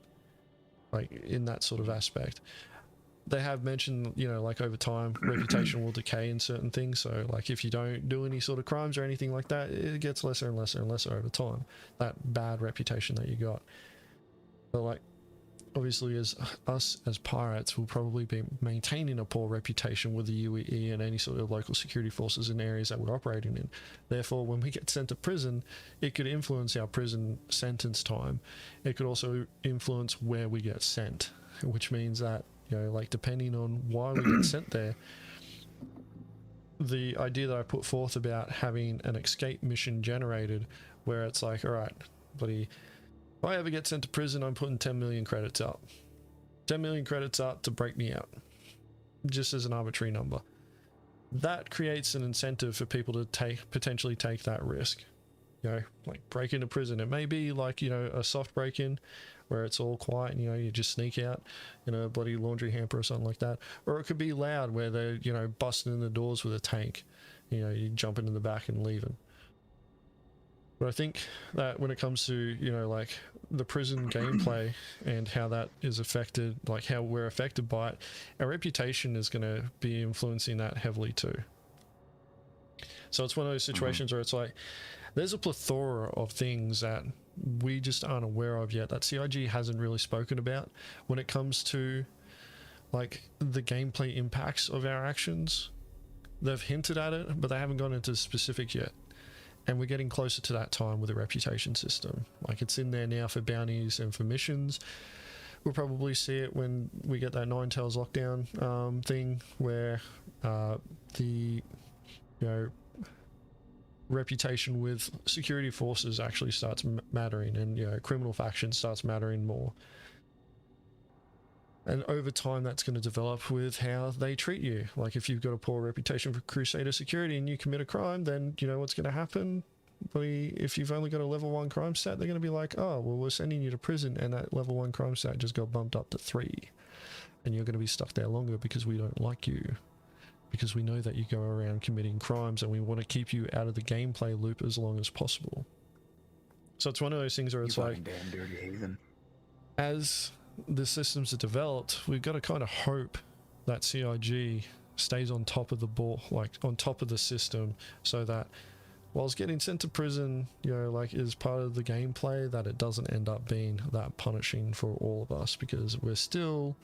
In that sort of aspect. They have mentioned, over time, reputation will decay in certain things. So, if you don't do any sort of crimes or anything like that, it gets lesser and lesser and lesser over time. That bad reputation that you got. But, obviously, as pirates, will probably be maintaining a poor reputation with the UEE and any sort of local security forces in areas that we're operating in. Therefore, when we get sent to prison, it could influence our prison sentence time. It could also influence where we get sent, which means that like depending on why we get sent there, the idea that I put forth about having an escape mission generated where it's like, all right, buddy, if I ever get sent to prison, I'm putting 10 million credits up. 10 million credits up to break me out, just as an arbitrary number. That creates an incentive for people to potentially take that risk. Like break into prison. It may be like, a soft break-in where it's all quiet and, you just sneak out in a bloody laundry hamper or something like that. Or it could be loud where they're, busting in the doors with a tank. You jumping in the back and leaving. But I think that when it comes to, like the prison gameplay and how that is affected, like how we're affected by it, our reputation is going to be influencing that heavily too. So it's one of those situations where it's like, there's a plethora of things that we just aren't aware of yet that CIG hasn't really spoken about when it comes to like the gameplay impacts of our actions. They've hinted at it, but they haven't gone into specific yet. And we're getting closer to that time with the reputation system. Like it's in there now for bounties and for missions. We'll probably see it when we get that Nine Tails lockdown thing where the reputation with security forces actually starts mattering, and criminal factions starts mattering more. And over time that's going to develop with how they treat you. Like if you've got a poor reputation for Crusader security and you commit a crime, then what's going to happen? If you've only got a level 1 crime stat, they're going to be like, oh well, we're sending you to prison, and that level 1 crime stat just got bumped up to 3, and you're going to be stuck there longer because we don't like you. Because we know that you go around committing crimes and we want to keep you out of the gameplay loop as long as possible. So it's one of those things where it's like, damn dirty heathen. As the systems are developed, we've got to kind of hope that CIG stays on top of the ball, like on top of the system, so that whilst getting sent to prison, like is part of the gameplay, that it doesn't end up being that punishing for all of us, because we're still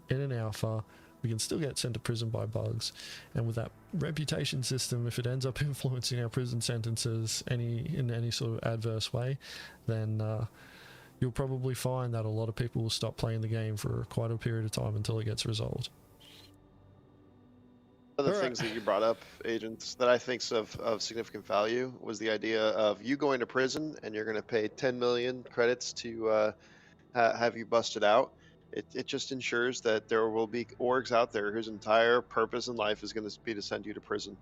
in an alpha. We can still get sent to prison by bugs, and with that reputation system, if it ends up influencing our prison sentences in any sort of adverse way, then you'll probably find that a lot of people will stop playing the game for quite a period of time until it gets resolved. One of the things that you brought up, agents, that I think's of significant value was the idea of you going to prison and you're going to pay 10 million credits to have you busted out. It just ensures that there will be orgs out there whose entire purpose in life is going to be to send you to prison.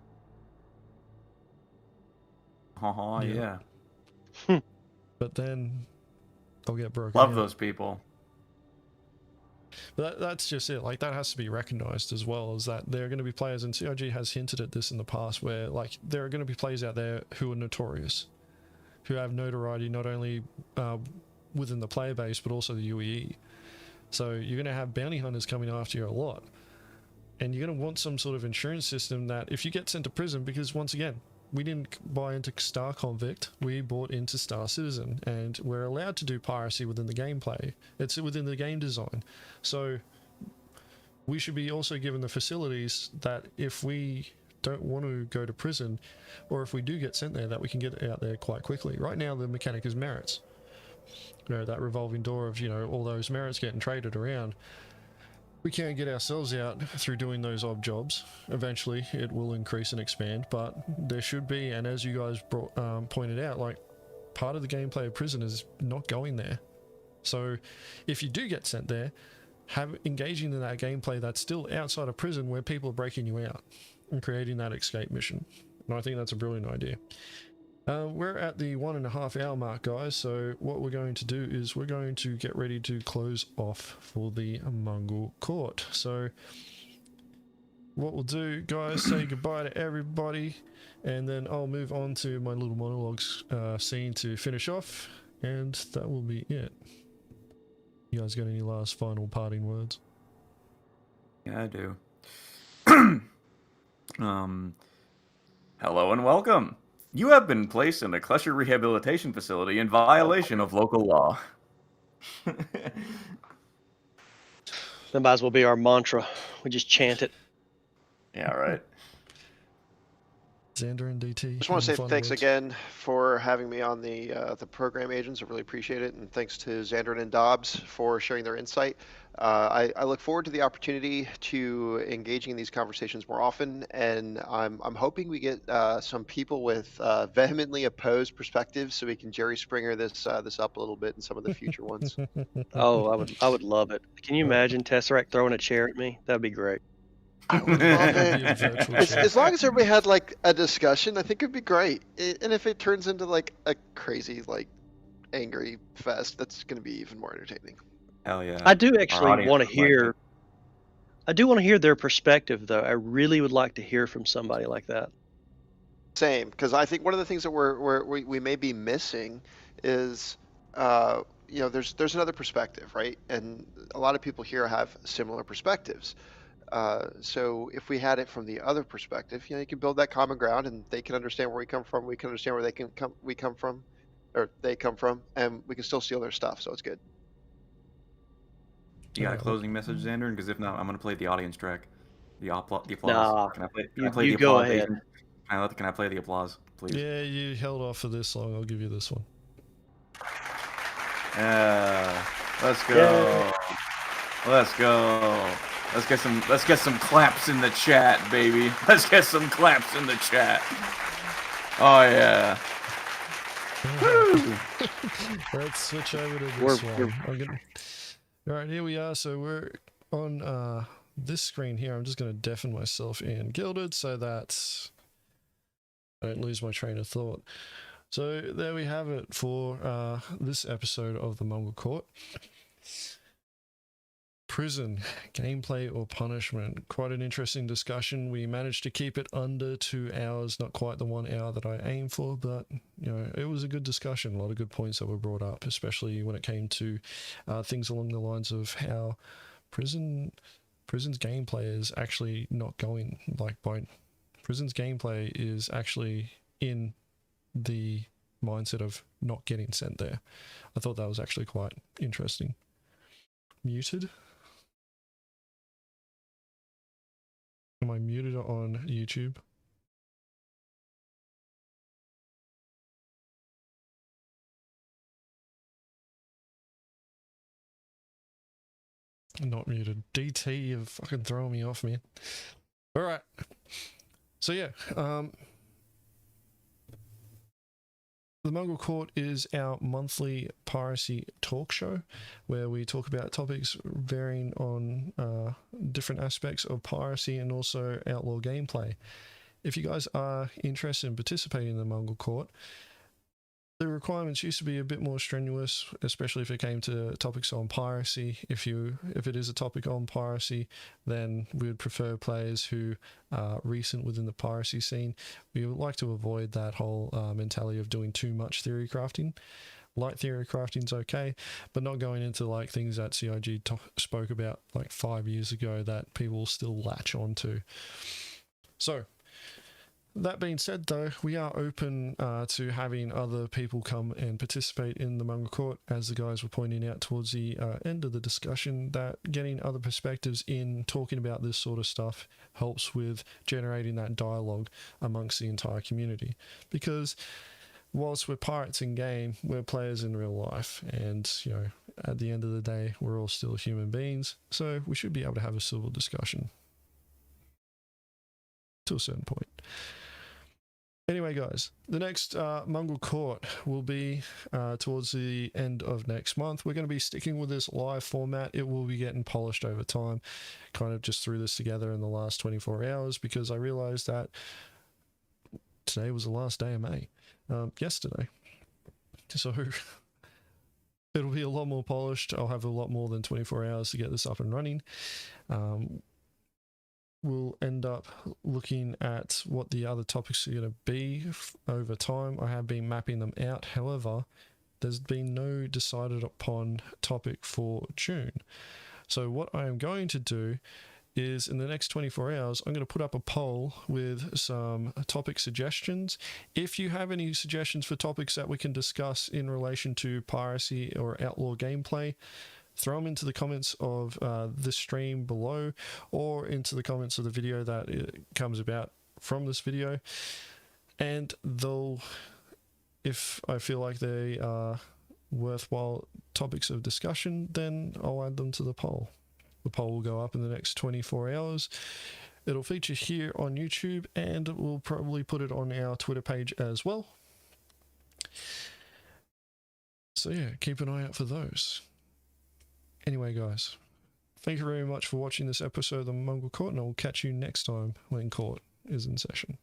Yeah. But then they'll get broken. Love out. those people. But that's just it. Like that has to be recognized, as well as that there are going to be players, and CIG has hinted at this in the past, where like there are going to be players out there who are notorious, who have notoriety not only within the player base but also the UEE. So you're going to have bounty hunters coming after you a lot, and you're going to want some sort of insurance system that if you get sent to prison, because once again, we didn't buy into Star Convict, we bought into Star Citizen, and we're allowed to do piracy within the gameplay. It's within the game design. So we should be also given the facilities that if we don't want to go to prison, or if we do get sent there, that we can get out there quite quickly. Right now the mechanic is merits. That revolving door of, all those merits getting traded around. We can't get ourselves out through doing those odd jobs. Eventually it will increase and expand, but there should be, and as you guys pointed out, like part of the gameplay of prison is not going there. So if you do get sent there, engaging in that gameplay that's still outside of prison, where people are breaking you out and creating that escape mission. And I think that's a brilliant idea. We're at the 1.5 hour mark, guys, so what we're going to do is we're going to get ready to close off for the Mongrel Court. So what we'll do, guys, say goodbye to everybody, and then I'll move on to my little monologues scene to finish off, and that will be it. You guys got any last final parting words? Yeah, I do. Hello and welcome. You have been placed in the Klesher Rehabilitation Facility in violation of local law. That might as well be our mantra. We just chant it. Yeah, right. Zanderin DT. Just want to say final thanks words? again for having me on the program agents. I really appreciate it, and thanks to Zanderin and Dobbs for sharing their insight. I look forward to the opportunity to engaging in these conversations more often, and I'm hoping we get some people with vehemently opposed perspectives, so we can Jerry Springer this up a little bit in some of the future ones. Oh, I would love it. Can you imagine Tesseract throwing a chair at me? That'd be great. I would love It'd be a it. virtual As, chair. as long as everybody had like a discussion, I think it'd be great. And if it turns into like a crazy like angry fest, that's going to be even more entertaining. Hell yeah. I do Our actually audience want to would like it. hear. I do want to hear their perspective, though. I really would like to hear from somebody like that. Same, because I think one of the things that we may be missing is, there's another perspective, right? And a lot of people here have similar perspectives. So if we had it from the other perspective, you can build that common ground, and they can understand where we come from. We can understand where we come from, or they come from, and we can still steal their stuff. So it's good. You got a closing message, Xander? Because if not, I'm gonna play the audience track. The applause. Nah, Can I play you the go applause? ahead. Agent? Can I play the applause, please? Yeah, you held off for this long. I'll give you this one. Yeah. Let's go. Yeah. Let's go. Let's get some claps in the chat, baby. Let's get some claps in the chat. Oh yeah. Woo. Let's switch over to We're- this one. All right, here we are. So we're on this screen here. I'm just going to deafen myself in Gilded so that I don't lose my train of thought. So there we have it for this episode of the Mongrel Court. Prison, gameplay or punishment? Quite an interesting discussion. We managed to keep it under 2 hours, not quite the 1 hour that I aimed for, but it was a good discussion. A lot of good points that were brought up, especially when it came to things along the lines of how prison's gameplay is actually not going prison's gameplay is actually in the mindset of not getting sent there. I thought that was actually quite interesting. Muted? Am I muted on YouTube? Not muted. DT, you're fucking throwing me off, man. Alright. So yeah, the Mongrel Court is our monthly piracy talk show where we talk about topics varying on different aspects of piracy and also outlaw gameplay. If you guys are interested in participating in the Mongrel Court, the requirements used to be a bit more strenuous, especially if it came to topics on piracy. If it is a topic on piracy, then we would prefer players who are recent within the piracy scene. We would like to avoid that whole mentality of doing too much theory crafting. Light theory crafting's okay, but not going into like things that CIG spoke about like 5 years ago that people still latch onto. So, that being said, though, we are open to having other people come and participate in the Mongrel Court, as the guys were pointing out towards the end of the discussion, that getting other perspectives in talking about this sort of stuff helps with generating that dialogue amongst the entire community. Because whilst we're pirates in game, we're players in real life, and at the end of the day, we're all still human beings, so we should be able to have a civil discussion to a certain point. Anyway, guys, the next Mongrel Court will be towards the end of next month. We're going to be sticking with this live format. It will be getting polished over time. Kind of just threw this together in the last 24 hours because I realized that today was the last day of May. Yesterday. So it'll be a lot more polished. I'll have a lot more than 24 hours to get this up and running. We'll end up looking at what the other topics are going to be over time. I have been mapping them out. However, there's been no decided upon topic for June. So what I am going to do is in the next 24 hours, I'm going to put up a poll with some topic suggestions. If you have any suggestions for topics that we can discuss in relation to piracy or outlaw gameplay, throw them into the comments of this stream below or into the comments of the video that it comes about from this video. And though, if I feel like they are worthwhile topics of discussion, then I'll add them to the poll. The poll will go up in the next 24 hours. It'll feature here on YouTube, and we'll probably put it on our Twitter page as well. So yeah, keep an eye out for those. Anyway, guys, thank you very much for watching this episode of the Mongrel Court, and I will catch you next time when court is in session.